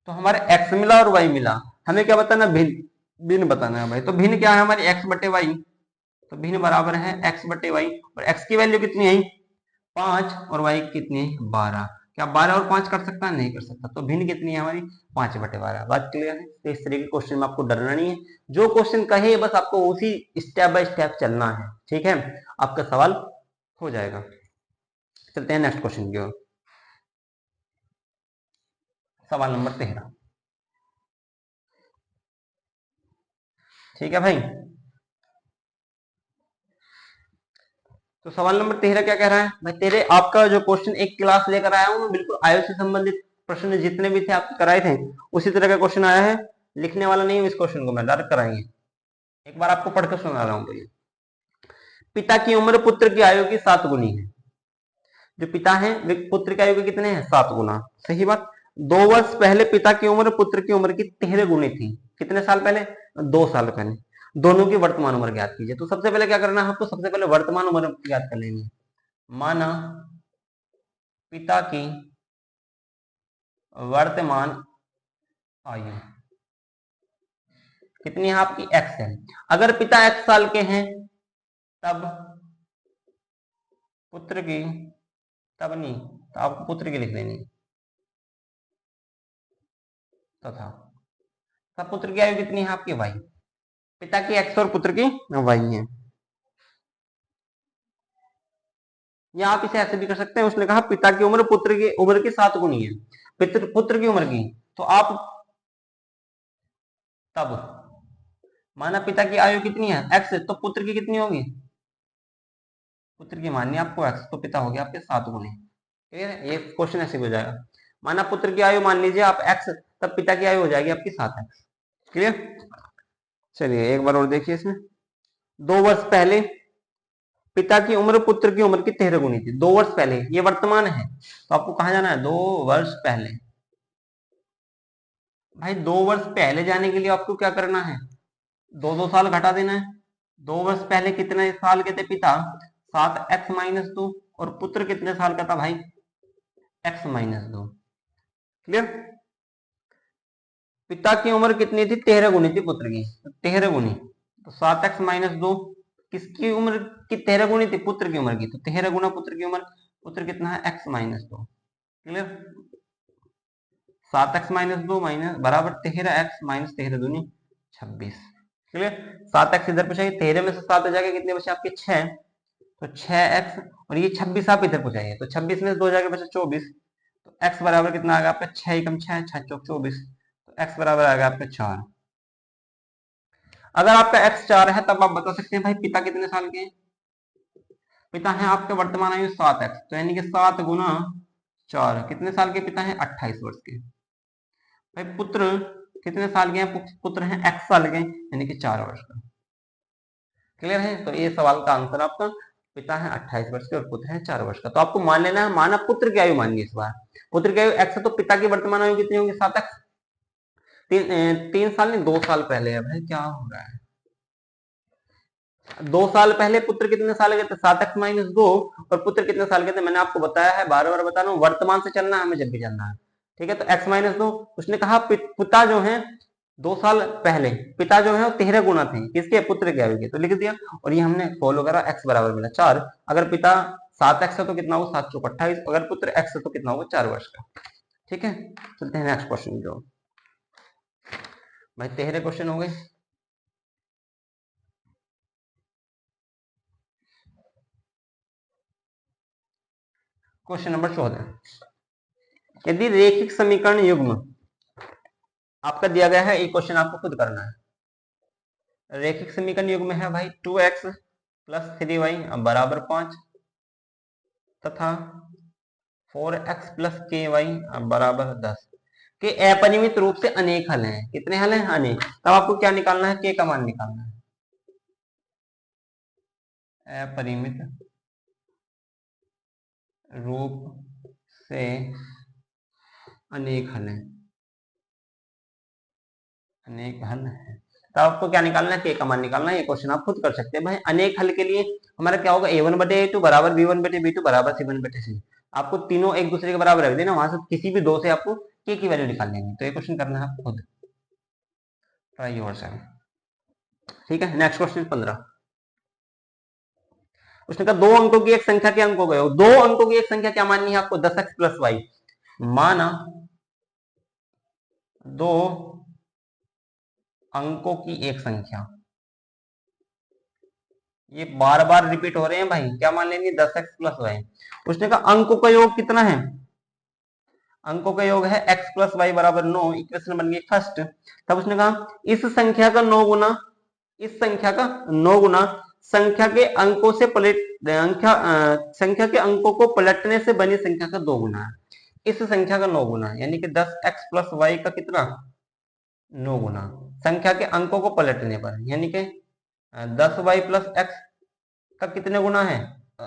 तो हमारे x मिला और y मिला। हमें क्या बताना? भिन्न। भिन्न बताना है भाई। तो भिन्न क्या है हमारी? x बटे वाई। तो भिन्न बराबर है x बटे वाई, और x की वैल्यू कितनी है? 5, और y कितनी है? 12। क्या 12 और 5 कर सकता है? नहीं कर सकता। तो भिन्न कितनी है हमारी? 5/12। बात क्लियर है? तो इस तरह के क्वेश्चन में आपको डरना नहीं है। जो क्वेश्चन कहे बस आपको उसी स्टेप बाय स्टेप चलना है। ठीक है, आपका सवाल हो जाएगा। चलते हैं नेक्स्ट क्वेश्चन की ओर। सवाल नंबर 13। ठीक है भाई, तो सवाल नंबर 13 क्या कह रहा है भाई? तेरे आपका जो क्वेश्चन एक क्लास लेकर आया हूं मैं, बिल्कुल आयु से संबंधित प्रश्न जितने भी थे आपके कराए थे, उसी तरह का क्वेश्चन आया है। लिखने वाला नहीं हूं इस क्वेश्चन को, मैं डायरेक्ट कराएंगे। एक बार आपको पढ़कर सुना रहा हूं। तो ये पिता की उम्र पुत्र की आयु की 7 गुनी है। जो पिता है वे पुत्र की आयु के कितने हैं? 7 गुना। सही बात। 2 वर्ष पहले पिता की उम्र पुत्र की उम्र की 13 गुनी थी। कितने साल पहले? 2 साल पहले। दोनों की वर्तमान उम्र ज्ञात कीजिए। तो सबसे पहले क्या करना है आपको? सबसे पहले वर्तमान उम्र ज्ञात कर लेनी है। माना पिता की वर्तमान आयु कितनी है आपकी? x है। अगर पिता x साल के हैं तब पुत्र की, तब नहीं तो आपको पुत्र की लिख लेनी तथा तब पुत्र की आयु कितनी है आपकी? y। पिता की x और पुत्र की y है। या आप इसे ऐसे भी कर सकते हैं। उसने कहा पिता की उम्र पुत्र की उम्र की 7 गुनी है, पुत्र की उम्र की, तो आप तब माना पिता की आयु कितनी है? x, तो पुत्र की कितनी होगी? पुत्र की माननी आपको x, तो पिता हो गया आपके 7 गुनी। क्लियर है? ये क्वेश्चन ऐसे हो जाएगा। माना पुत्र की आयु मान लीजिए आप x, तब पिता की आयु हो जाएगी आपकी 7x। क्लियर? चलिए एक बार और देखिए इसमें। 2 वर्ष पहले पिता की उम्र पुत्र की उम्र की 13 गुनी थी। 2 वर्ष पहले, ये वर्तमान है, तो आपको कहां जाना है? 2 वर्ष पहले। भाई 2 वर्ष पहले जाने के लिए आपको क्या करना है? 2 साल घटा देना है। 2 वर्ष पहले कितने साल के थे पिता? 7x-2। और पुत्र कितने साल का था भाई? x-2। क्लियर? पिता की उम्र कितनी थी? 13 गुनी थी पुत्र की, 13 गुनी। तो 7x-2 किसकी उम्र की 13 गुनी थी? पुत्र की उम्र की। तो 13 गुना पुत्र की उम्र, पुत्र कितना है? x-2। क्लियर? 7x-2 माइनस बराबर 13x-13 दूनी 26। क्लियर? 7x इधर पहुंचाइए, 13 में से 7 जाके कितने बचे आपके? 6। तो 6x, और ये 26 आप इधर पहुंचाइए, तो 26 में से 2 जाके बचा 24। तो x बराबर कितना आ गया आपका? 6 कम 6, 6 चौक 24। तो x बराबर आ गया आपका 4। अगर आपका x 4 है तब आप बता सकते हैं भाई पिता कितने साल के हैं? पिता है आपके वर्तमान आयु 7x, तो यानी कि 7 गुना 4, कितने साल के पिता हैं? 28 वर्ष के। भाई पुत्र कितने साल के हैं? पुत्र हैं x साल के, यानी कि 4 वर्ष का। क्लियर है? तो ये सवाल का आंसर आपका पिता है 28 वर्ष के और पुत्र है 4 वर्ष का। तो आपको मान लेना है, माना पुत्र की आयु मानिए इस बार। पुत्र की आयु x है, तो पिता की वर्तमान आयु कितनी होगी? 7x। 3 साल नहीं, 2 साल पहले है भाई, क्या हो रहा है? 2 साल पहले पुत्र कितने साल के थे? 7x-2। और पुत्र कितने साल के थे? मैंने आपको बताया है, बार बार बता रहा हूँ, वर्तमान से चलना है हमें जब भी चलना है। ठीक है? तो x-2, उसने कहा पिता जो है 2 साल पहले, पिता जो है वो 13 गुना थे किसके? पुत्र के आयु के, तो लिख दिया। और ये हमने फॉलो करा, x बराबर मिला 4। अगर पिता 7x है तो कितना होगा? 7 चौक 28। अगर पुत्र x है तो कितना होगा? 4 वर्ष का। ठीक है? चलते हैं नेक्स्ट क्वेश्चन जो भाई 13 क्वेश्चन हो गए। Question number 14। यदि रेखिक समीकरण युग्म आपका दिया गया है, ये क्वेश्चन आपको खुद करना है। रेखिक समीकरण युग्म है भाई 2x + 3y बराबर 5 तथा 4x + ky बराबर 10 के अपरिमित रूप से अनेक हल हैं। कितने हल हैं? अनेक। तब आपको क्या निकालना है? k का मान निकालना है। अपरिमित रूप से अनेक हल हैं, अनेक हल है। तो आपको क्या निकालना है? k का मान निकालना है। ये क्वेश्चन आप खुद कर सकते हैं भाई। अनेक हल के लिए हमारा क्या होगा? a1/a2 बराबर b1/b2 बराबर c1/c। आपको तीनों एक दूसरे के बराबर रख देना, वहां से किसी भी दो से आपको k की वैल्यू निकाल लेंगे। तो ये क्वेश्चन करना है आप खुद, ट्राई योरसेल्फ। ठीक है? Next question 15। उसने कहा 2 अंकों की एक संख्या के अंक हो गए। 2 अंकों की एक संख्या क्या माननी है आपको? 10x + y। माना 2 अंकों की एक संख्या, ये बार बार रिपीट हो रहे हैं भाई, क्या मान लेंगे? 10x + y। उसने कहा अंकों का योग कितना है? अंकों का योग है x + y बराबर 9। इक्वेशन बन गई फर्स्ट। तब उसने कहा इस संख्या का 9 गुना, इस संख्या का 9 गुना संख्या के अंकों से संख्या के अंकों को पलटने से बनी संख्या का 2 गुना है। इस संख्या का 9 गुना, यानी कि 10x + y का कितना? 9 गुना संख्या के अंकों को पलटने पर, यानी कि 10y प्लस एक्स का कितने गुना है,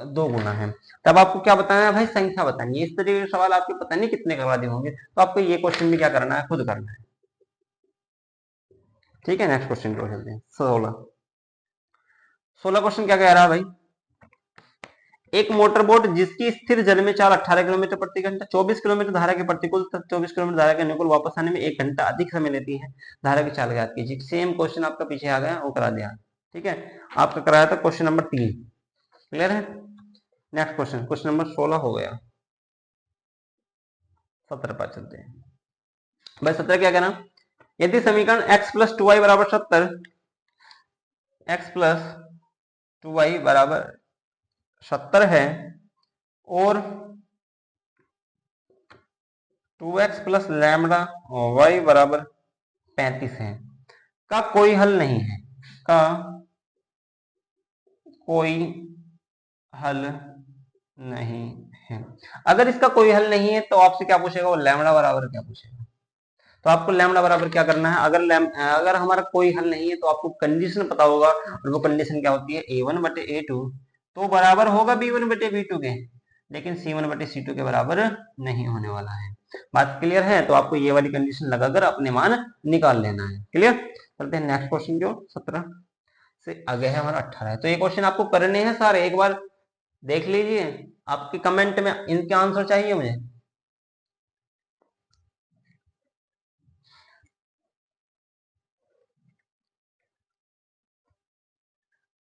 2 गुना है। तब आपको क्या बताना है भाई, संख्या बतानी है। इस तरीके के सवाल आपके पता नहीं कितने करवा दिए होंगे, तो आपको ये क्वेश्चन भी क्या करना है, खुद करना है। ठीक है, नेक्स्ट क्वेश्चन को चलते हैं। 16 क्वेश्चन क्या कह रहा है भाई, एक मोटर बोट जिसकी स्थिर जल में चाल 18 किलोमीटर प्रति घंटा 24 किलोमीटर धारा के प्रतिकूल 24 किलोमीटर धारा के अनुकूल वापस आने में 1 घंटा अधिक समय लेती है, धारा की चाल ज्ञात कीजिए। सेम क्वेश्चन आपका पीछे आ गया, वो करा दिया। ठीक है, आपका कराया था क्वेश्चन नंबर 3। क्लियर है। नेक्स्ट क्वेश्चन, क्वेश्चन नंबर 16 हो गया। 17 पर चलते हैं भाई। 17 क्या कहना, यदि समीकरण x प्लस 2y बराबर 70, x प्लस 2y बराबर 70 है और 2x प्लस लैम्बडा y बराबर 35 है, का कोई हल नहीं है, का कोई हल नहीं है। अगर इसका कोई हल नहीं है तो आपसे क्या पूछेगा, वो लैम्बडा बराबर क्या पूछेगा। तो आपको लैम्बडा बराबर क्या करना है, अगर हमारा कोई हल नहीं है तो आपको कंडीशन पता होगा, और वो कंडीशन क्या होती है, a1 बटे a2 तो बराबर होगा b1 बटे b2 के, लेकिन c1 बटे c2 के बराबर नहीं होने वाला है। बात क्लियर है। तो आपको ये वाली कंडीशन लगाकर अपने मान निकाल लेना है। क्लियर। चलते हैं नेक्स्ट क्वेश्चन, जो 17 से आगे है हमारा 18 है। तो ये क्वेश्चन आपको करने हैं सारे, एक बार देख लीजिए, आपके कमेंट में इनके आंसर चाहिए मुझे।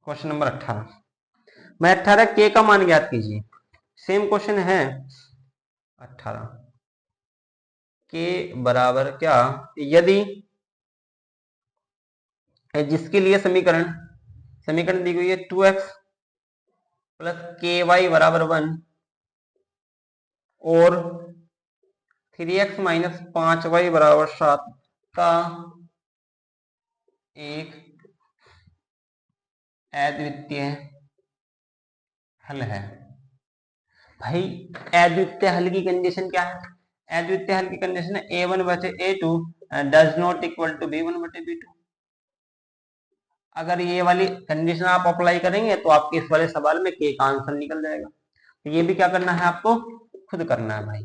क्वेश्चन नंबर 18 मैं 18 के का मान ज्ञात कीजिए। सेम क्वेश्चन है 18 के बराबर क्या, यदि जिसके लिए समीकरण दी गई है 2x प्लस के वाई बराबर 1 और 3x माइनस 5y बराबर 7 का एक अद्वितीय हल है। भाई अद्वितीय हल की कंडीशन क्या है, अद्वितीय हल की कंडीशन है a1 बटे a2 does not equal to b1 बटे b2। अगर ये वाली कंडीशन आप अप्लाई करेंगे तो आपके इस वाले सवाल में के का आंसर निकल जाएगा। तो ये भी क्या करना है, आपको खुद करना है भाई।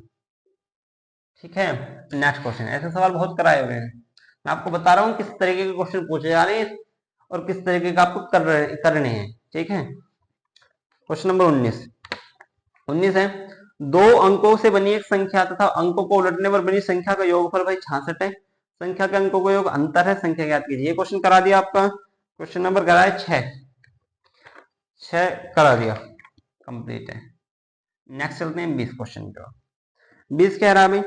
ठीक है, नेक्स्ट क्वेश्चन, ऐसे सवाल बहुत कराए हुए हैं, मैं आपको बता रहा हूँ किस तरीके के क्वेश्चन पूछे जा रहे हैं और किस तरीके का आपको करने हैं। ठीक है, क्वेश्चन नंबर 19 है, दो अंकों से बनी एक संख्या तथा अंकों को उलटने पर बनी संख्या का योगफल भाई 66 है, संख्या के अंकों का योग अंतर है, संख्या ज्ञात कीजिए। ये क्वेश्चन करा दिया आपका, क्वेश्चन नंबर करा है 6 करा दिया, कंप्लीट है। नेक्स्ट चलते हैं 20 क्वेश्चन का। 20 कह रहा है भाई,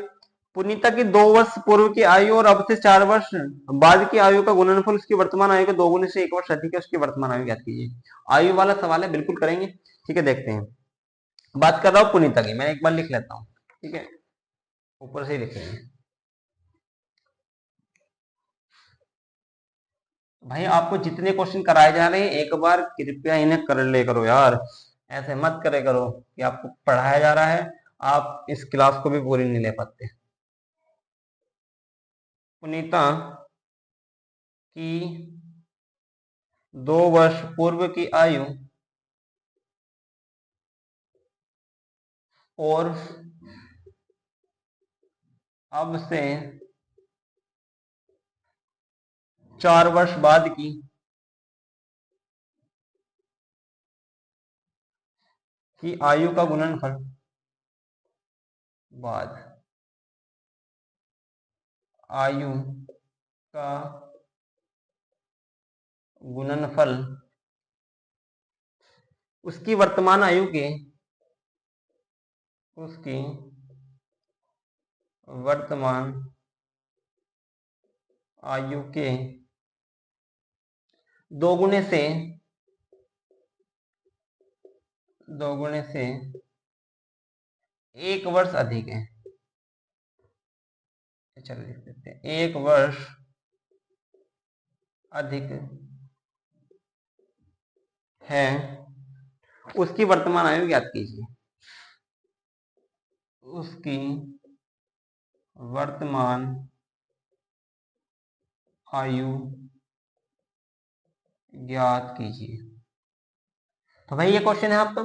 पुनीता की 2 वर्ष पूर्व की आयु और अब से 4 वर्ष बाद की आयु का गुणनफल उसकी वर्तमान आयु के 2 गुने से 1 वर्ष अधिक है, उसकी वर्तमान आयु ज्ञात कीजिए। आयु वाला सवाल है, बिल्कुल करेंगे। ठीक है, देखते हैं। बात कर रहा हूं पुनीता की, मैं एक बार लिख लेता हूं। ठीक है, ऊपर से ही लिखेंगे। भाई आपको जितने क्वेश्चन कराए जा रहे हैं एक बार कृपया इन्हें कर ले करो यार, ऐसे मत करे करो कि आपको पढ़ाया जा रहा है, आप इस क्लास को भी पूरी नहीं ले पाते। पुनीता की 2 वर्ष पूर्व की आयु और अब से 4 वर्ष बाद की आयु का गुणनफल बाद आयु का गुणनफल उसकी वर्तमान आयु के उसकी वर्तमान आयु के 2 गुने से 1 वर्ष अधिक है। चलिए लिख देते हैं, 1 वर्ष अधिक है, उसकी वर्तमान आयु ज्ञात कीजिए। उसकी वर्तमान आयु ज्ञात कीजिए। तो भाई ये क्वेश्चन है आपका,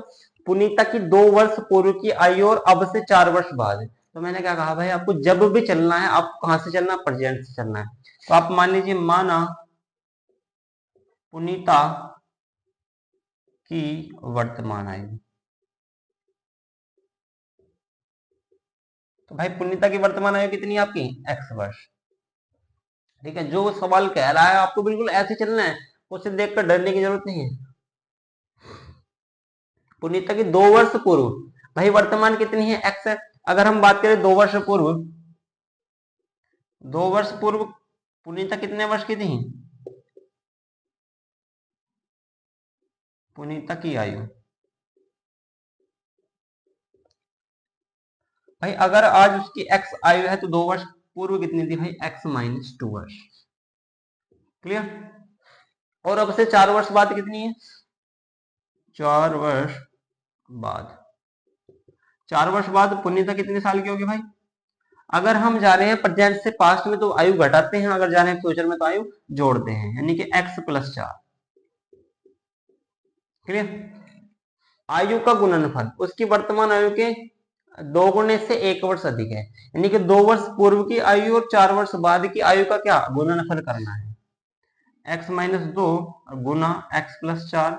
पुनीता की 2 वर्ष पूर्व की आयु और अब से 4 वर्ष बाद। तो मैंने क्या कहा भाई, आपको जब भी चलना है, आपको कहां से चलना है, प्रेजेंट से चलना है। तो आप मान लीजिए, माना पुनीता की वर्तमान आयु। तो भाई पुनीता की वर्तमान आयु कितनी है आपकी, x वर्ष। ठीक है, जो सवाल कह रहा है आपको बिल्कुल ऐसे चलना है, उसे देखकर डरने की जरूरत नहीं है। पुनीता की 2 वर्ष पूर्व, भाई वर्तमान कितनी है, x है। अगर हम बात करें 2 वर्ष पूर्व, 2 वर्ष पूर्व पुनीता कितने वर्ष की थी, पुनीता की आयु। भाई अगर आज उसकी x आयु है तो 2 वर्ष पूर्व कितनी थी भाई, x माइनस 2 वर्ष। क्लियर। और अब से 4 वर्ष बाद कितनी है, 4 वर्ष बाद, 4 वर्ष बाद पुनीता कितने साल की होगी भाई। अगर हम जा रहे हैं प्रेजेंट से पास्ट में तो आयु घटाते हैं, अगर जा रहे हैं फ्यूचर में तो आयु जोड़ते हैं, यानी कि x प्लस 4। क्लियर। आयु का गुणनफल उसकी वर्तमान आयु के 2 गुने से 1 वर्ष अधिक है, यानी कि 2 वर्ष पूर्व की आयु और 4 वर्ष बाद की आयु का क्या गुणनफल करना है, x माइनस 2 गुना x प्लस 4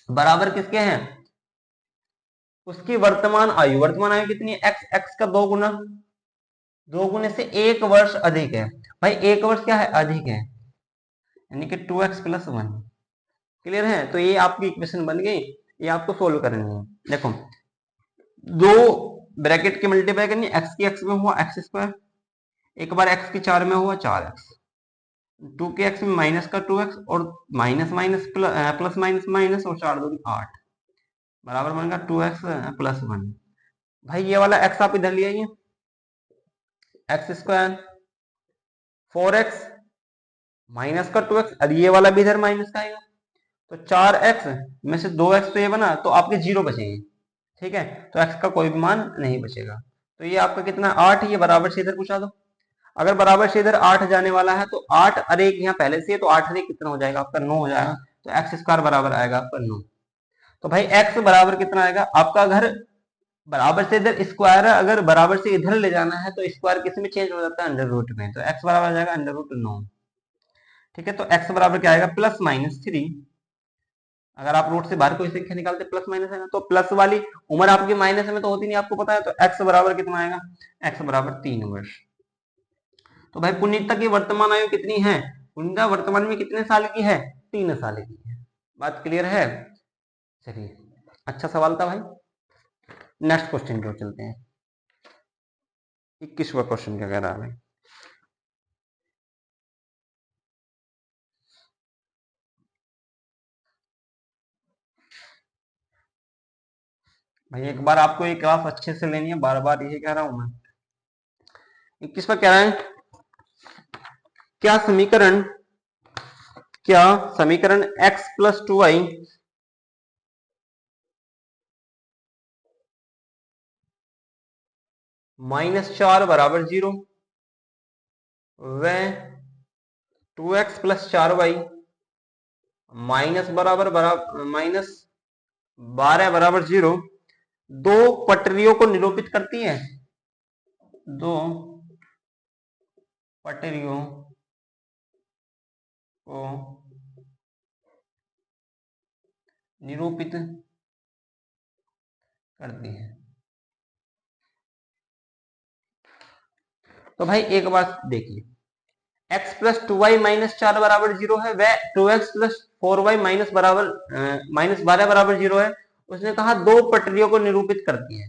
बराबर किसके हैं, उसकी वर्तमान आयु। वर्तमान आयु कितनी है, x का 2 गुना, 2 गुने से 1 वर्ष अधिक है। भाई 1 वर्ष क्या है, अधिक है, यानी कि 2x प्लस 1। क्लियर है। तो ये आपकी इक्वेशन बन गई, ये आपको सोल्व करनी है। देखो, 2 ब्रैकेट की मल्टीप्लाई करनी, x की x में हुआ x स्क्वायर, एक बार x की 4 में हुआ 4x, 2 के x में माइनस का 2x और minus minus plus minus minus और 4 2 8 बराबर बनेगा 2x प्लस 1। भाई ये वाला x आप इधर ले आइए, x स्क्वायर 4x माइनस का 2x, और ये वाला भी इधर माइनस का आएगा, तो 4x में से 2x तो ये बना, तो आपके 0 बचेंगे। ठीक है, तो x का कोई भी मान नहीं बचेगा। तो ये आपका कितना 8, ये बराबर से इधर पूछा दो। अगर बराबर से इधर 8 जाने वाला है तो 8 अरे यहाँ पहले से, तो 8 अरे कितना हो जाएगा आपका 9 हो जाएगा, तो x स्क्वायर बराबर आएगा आपका 9। तो भाई x बराबर कितना आएगा आपका, घर बराबर से इधर स्क्वायर है, अगर बराबर से इधर ले जाना है तो स्क्वायर किस में चेंज हो जाता है, अंडर रूट में, तो x बराबर आ जाएगा अंडर रूट 9। ठीक है, तो x बराबर क्या आएगा, प्लस माइनस 3। अगर आप रूट से बाहर कोई संख्या निकालते प्लस माइनस है ना, तो प्लस वाली उम्र आपकी माइनस में तो होती नहीं, आपको पता है, तो x बराबर कितना आएगा, x बराबर 3 वर्ष। तो भाई पुनीता की वर्तमान आयु कितनी है, पुनीता वर्तमान में कितने साल की है, 3 साल की है। बात क्लियर है। चलिए, अच्छा सवाल था भाई। नेक्स्ट क्वेश्चन की ओर चलते हैं। 21वां क्वेश्चन क्या कह रहा है भाई, भाई एक बार आपको ये क्लास अच्छे से लेनी है, बार बार यही कह रहा हूं मैं। 21वां कह रहा है, क्या समीकरण x प्लस 2y -4 बराबर 0 व 2x प्लस 4y माइनस बराबर माइनस 12 बराबर 0 दो पटरियों को निरूपित करती है, दो पटरियों को निरूपित करती है। तो भाई एक बात देखिए, x प्लस 2y माइनस 4 बराबर 0 है, वह 2x प्लस 4y माइनस 12 बराबर 0 है। उसने कहा दो पटरियों को निरूपित करती है,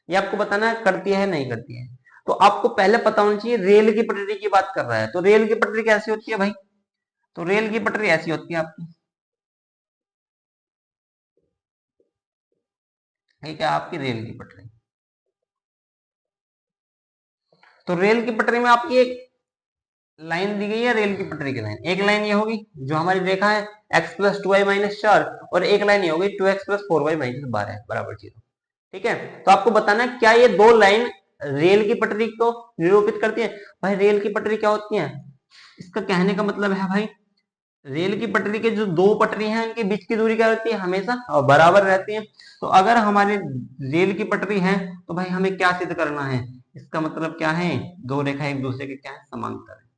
ये आपको बताना है करती है नहीं करती है। तो आपको पहले पता होना चाहिए रेल की पटरी की बात कर रहा है, तो रेल की पटरी कैसी होती है भाई, तो रेल की पटरी ऐसी होती है आपकी, ठीक है, आपकी रेल की पटरी। तो रेल की पटरी में आपकी एक लाइन दी गई है, रेल की पटरी की लाइन, एक लाइन ये होगी जो हमारी रेखा है x प्लस 2y माइनस 4, और एक लाइन ये होगी 2x प्लस 4y माइनस 12 बराबर 0। ठीक है, तो आपको बताना है क्या ये दो लाइन रेल की पटरी को निरूपित करती है। भाई रेल की पटरी क्या होती है, इसका कहने का मतलब है भाई रेल की पटरी के जो दो पटरी हैं उनके बीच की दूरी क्या रहती है, हमेशा बराबर रहती है। तो अगर हमारे रेल की पटरी है तो भाई हमें क्या सिद्ध करना है, इसका मतलब क्या है, दो रेखा एक दूसरे के क्या है, समांतर है।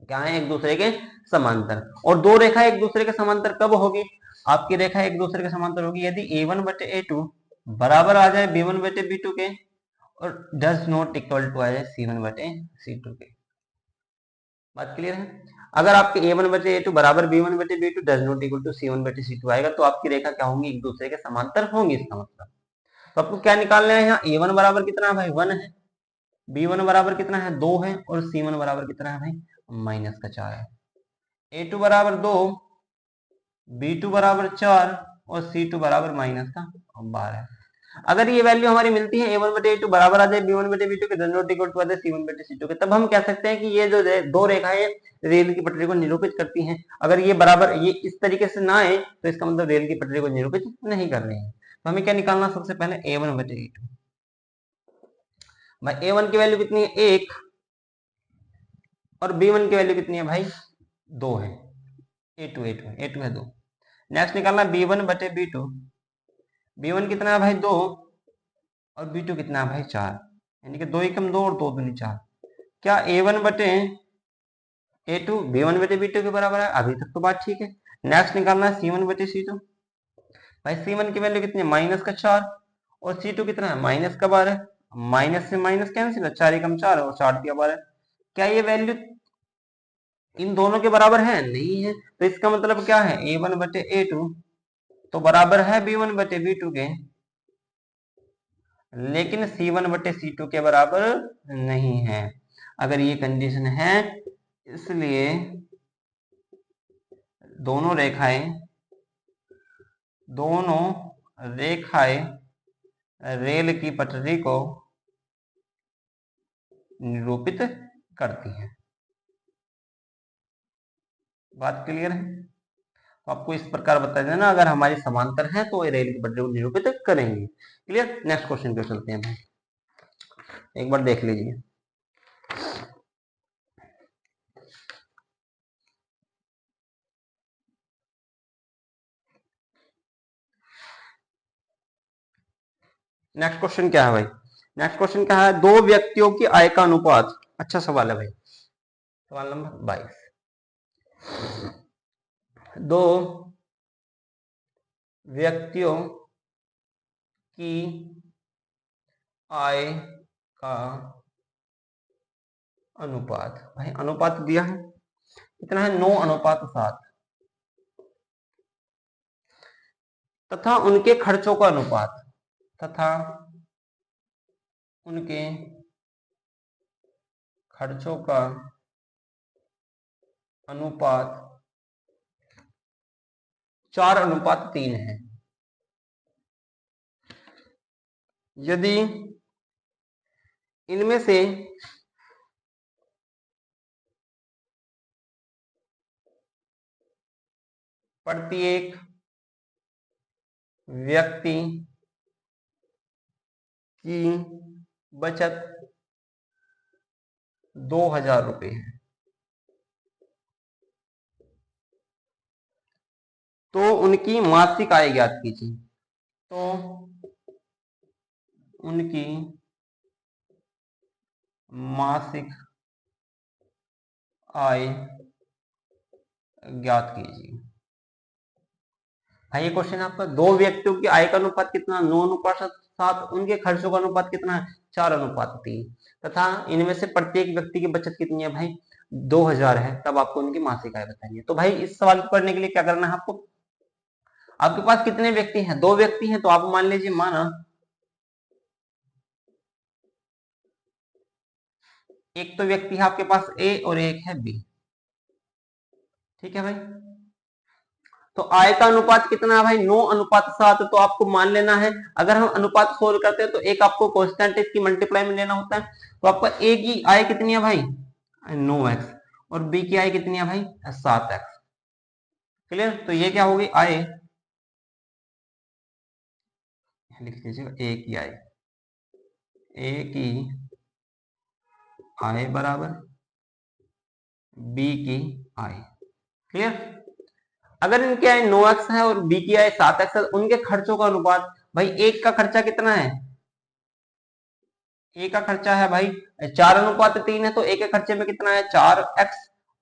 क्या है, एक दूसरे के समांतर। और दो रेखा एक दूसरे के समांतर कब होगी, आपकी रेखा एक दूसरे के समांतर होगी यदि a1 बटे a2 बराबर आ जाए b1 बटे b2 के और डज नॉट इक्वल टू आ जाए c1 बटे c2 के। बात क्लियर है। अगर आपके a1 बटे a2 बराबर b1 बटे b2 does not equal to c1 बटे c2 आएगा तो आपकी रेखा क्या होंगी, एक दूसरे के समांतर होंगी, इसका मतलब। तो आपको क्या निकालना है, यहाँ a1 बराबर कितना है भाई 1 है, b1 बराबर कितना है 2 है और c1 बराबर कितना है भाई -4 है। a2 बराबर 2, b2 बराबर 4 और c2 बराबर -12। अगर ये वैल्यू हमारी मिलती है a1 बटे a2 बराबर आ जाए b1 बटे b2 के डज नॉट इक्वल टू आ जाए c1 बटे c2 के, तब हम कह सकते हैं कि ये जो दो रेखाएं रेल की पटरी को निरूपित करती हैं। अगर ये बराबर ये इस तरीके से ना आए तो इसका मतलब रेल की पटरी को निरूपित नहीं कर रही है। तो हमें क्या निकालना, सबसे पहले a1 बटे a2। भाई a1 की वैल्यू कितनी है 1 और b1 की वैल्यू कितनी है भाई 2 है, a2 है 2। नेक्स्ट निकालना b1 बटे b2, b1 कितना है भाई 2 और b2 कितना है भाई 4, यानी कि 2 एकम 2 और 2 दूनी 4। क्या a1 बटे a2 b1 बटे b2 के बराबर है, अभी तक तो बात ठीक है। नेक्स्ट निकालना है c1 बटे c2। भाई c1 की वैल्यू कितनी है -4 और c2 कितना है -12। माइनस से माइनस कैंसिल है, 4 एकम 4 और 4 दिया 12। क्या ये वैल्यू इन दोनों के बराबर है, नहीं है। तो इसका मतलब क्या है, a1 बटे a2 तो बराबर है b1 बटे b2 के, लेकिन c1 बटे c2 के बराबर नहीं है। अगर ये कंडीशन है, इसलिए दोनों रेखाएं रेल की पटरी को निरूपित करती हैं। बात क्लियर है। तो आपको इस प्रकार बता देना, अगर हमारी समांतर है तो रेल की पटरी को निरूपित करेंगे। क्लियर। नेक्स्ट क्वेश्चन पे चलते हैं भाई, एक बार देख लीजिए। नेक्स्ट क्वेश्चन क्या है भाई, नेक्स्ट क्वेश्चन क्या है, दो व्यक्तियों की आय का अनुपात। अच्छा सवाल है भाई, सवाल नंबर 22। दो व्यक्तियों की आय का अनुपात, भाई अनुपात दिया है कितना है 9:7 तथा उनके खर्चों का अनुपात, तथा उनके खर्चों का अनुपात 4:3 है। यदि इनमें से प्रत्येक व्यक्ति की बचत 2000 रुपये है तो उनकी मासिक आय ज्ञात कीजिए। तो उनकी मासिक आय ज्ञात कीजिए। भाई ये क्वेश्चन आपका, दो व्यक्तियों की आय का अनुपात कितना 9:7, उनके खर्चों का अनुपात कितना है 4:3 तथा इनमें से प्रत्येक व्यक्ति की बचत कितनी है भाई 2000 है, तब आपको उनकी मासिक आय बताइए। तो भाई इस सवाल को करने के लिए क्या करना है आपको, आपके पास कितने व्यक्ति हैं, दो व्यक्ति हैं, तो आप मान लीजिए माना एक तो व्यक्ति है आपके पास ए और एक है बी, ठीक है भाई। तो आय का अनुपात कितना है भाई 9:7, तो आपको मान लेना है, अगर हम अनुपात सोल्व करते हैं तो एक आपको कांस्टेंट इसकी मल्टीप्लाई में लेना होता है। तो आपका ए की आय कितनी है भाई 9x और बी की आय कितनी है भाई 7x। क्लियर। तो ये क्या होगी आय, लिख लीजिएगा ए की आय बराबर बी की आई। क्लियर? अगर इनकी आई 9x है और बी की आई 7x है, उनके खर्चों का अनुपात, भाई एक का खर्चा कितना है, ए का खर्चा है भाई 4:3 है, तो ए के खर्चे में कितना है 4x,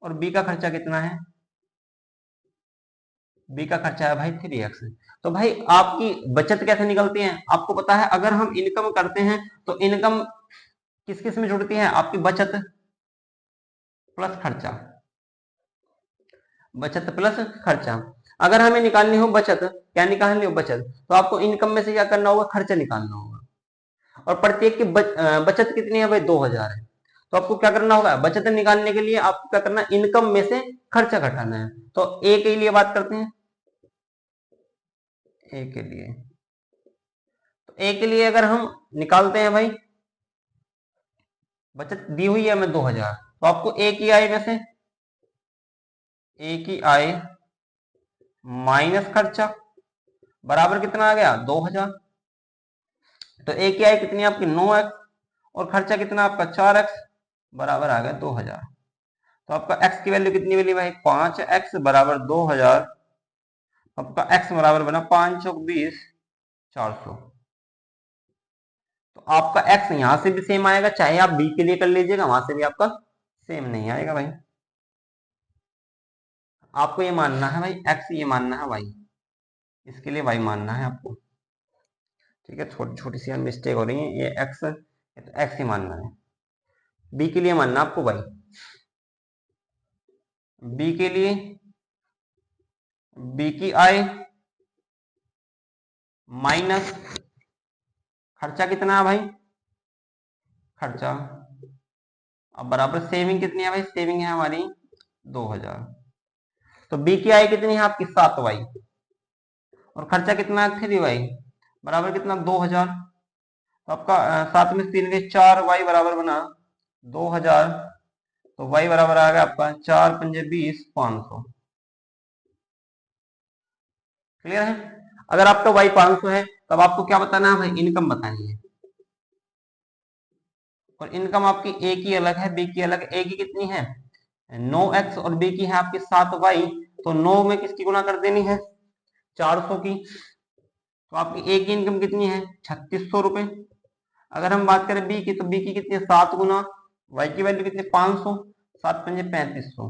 और बी का खर्चा कितना है, बी का खर्चा है भाई 3x। तो भाई आपकी बचत कैसे निकलती है, आपको पता है अगर हम इनकम करते हैं तो इनकम किस किस में जुड़ती है, आपकी बचत प्लस खर्चा, बचत प्लस खर्चा। अगर हमें निकालनी हो बचत, क्या निकालनी हो बचत, तो आपको इनकम में से क्या करना होगा, खर्चा निकालना होगा। और प्रत्येक की बचत कितनी है भाई 2000 है, तो आपको क्या करना होगा, बचत निकालने के लिए आपको क्या करना है, इनकम में से खर्चा घटाना है। तो ए के लिए बात करते हैं, ए के लिए, तो ए के लिए अगर हम निकालते हैं भाई, बचत दी हुई है हमें 2000, तो आपको ए की आय में से, ए की आय माइनस खर्चा बराबर कितना आ गया 2000। तो ए की आय कितनी है आपकी 9x, और खर्चा कितना आपका 4x, बराबर आ गया 2000। तो आपका x की वैल्यू कितनी मिली भाई 5x बराबर 2000। आपका x बराबर बना 5 चौक 20, 400। तो आपका x यहां से भी सेम आएगा, चाहे आप b के लिए कर लीजिएगा, वहां से भी आपका सेम नहीं आएगा भाई। आपको ये मानना है भाई x, ये मानना है y, इसके लिए y मानना है आपको। ठीक है, छोटी छोटी सी मिस्टेक हो रही है, ये x, ये तो x ही मानना है, b के लिए मानना आपको y। b के लिए b की आय माइनस खर्चा कितना है भाई, खर्चा, अब बराबर सेविंग कितनी है भाई, सेविंग है हमारी 2000। तो बी की आय कितनी है आपकी 7y, और खर्चा कितना है 3y, बराबर कितना 2000। तो आपका 7 में 3 के 4y बराबर बना 2000। तो y बराबर आ गया आपका 4 पंजे 20, 500। क्लियर है? अगर आपका y 500 है, तब आपको क्या बताना है भाई, इनकम बतानी है। और इनकम आपकी ए की अलग है, बी की अलग है। ए की कितनी है 9x, और बी की है आपकी 7y। तो 9 में किसकी गुना कर देनी है 400 की। तो आपकी ए की इनकम कितनी है 3600 रुपए। अगर हम बात करें बी की, तो बी की कितनी है 7 गुना, वाई की वैल्यू कितनी 500, 7 पंजे 3500।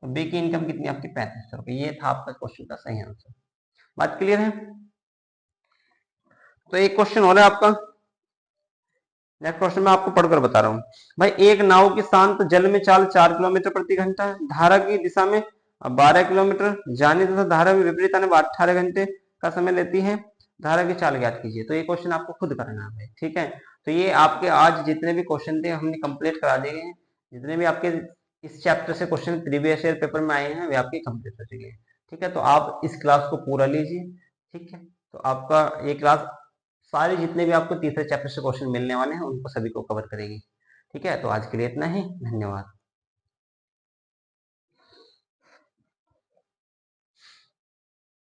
तो बी की इनकम कितनी आपकी 3500 रुपए। ये था आपका क्वेश्चन का सही आंसर। बात क्लियर है? तो एक क्वेश्चन हो रहा है आपका, नेक्स्ट क्वेश्चन मैं आपको पढ़कर बता रहा हूँ। भाई एक नाव की शांत जल में चाल 4 किलोमीटर प्रति घंटा है, धारा की दिशा में 12 किलोमीटर, जाने तथा धारा में विपरीत आने 18 घंटे का समय लेती है, धारा की चाल ज्ञात कीजिए। तो ये क्वेश्चन आपको खुद करना है भाई, ठीक है। तो ये आपके आज जितने भी क्वेश्चन थे हमने कंप्लीट करा दिए हैं। जितने भी आपके इस चैप्टर से क्वेश्चन प्रीवियस ईयर पेपर में आए हैं वे आपके कंप्लीट हो चुके हैं। ठीक है, तो आप इस क्लास को पूरा लीजिए। ठीक है, तो आपका ये क्लास सारे जितने भी आपको तीसरे चैप्टर से क्वेश्चन मिलने वाले हैं उनको सभी को कवर करेगी। ठीक है, तो आज के लिए इतना ही, धन्यवाद।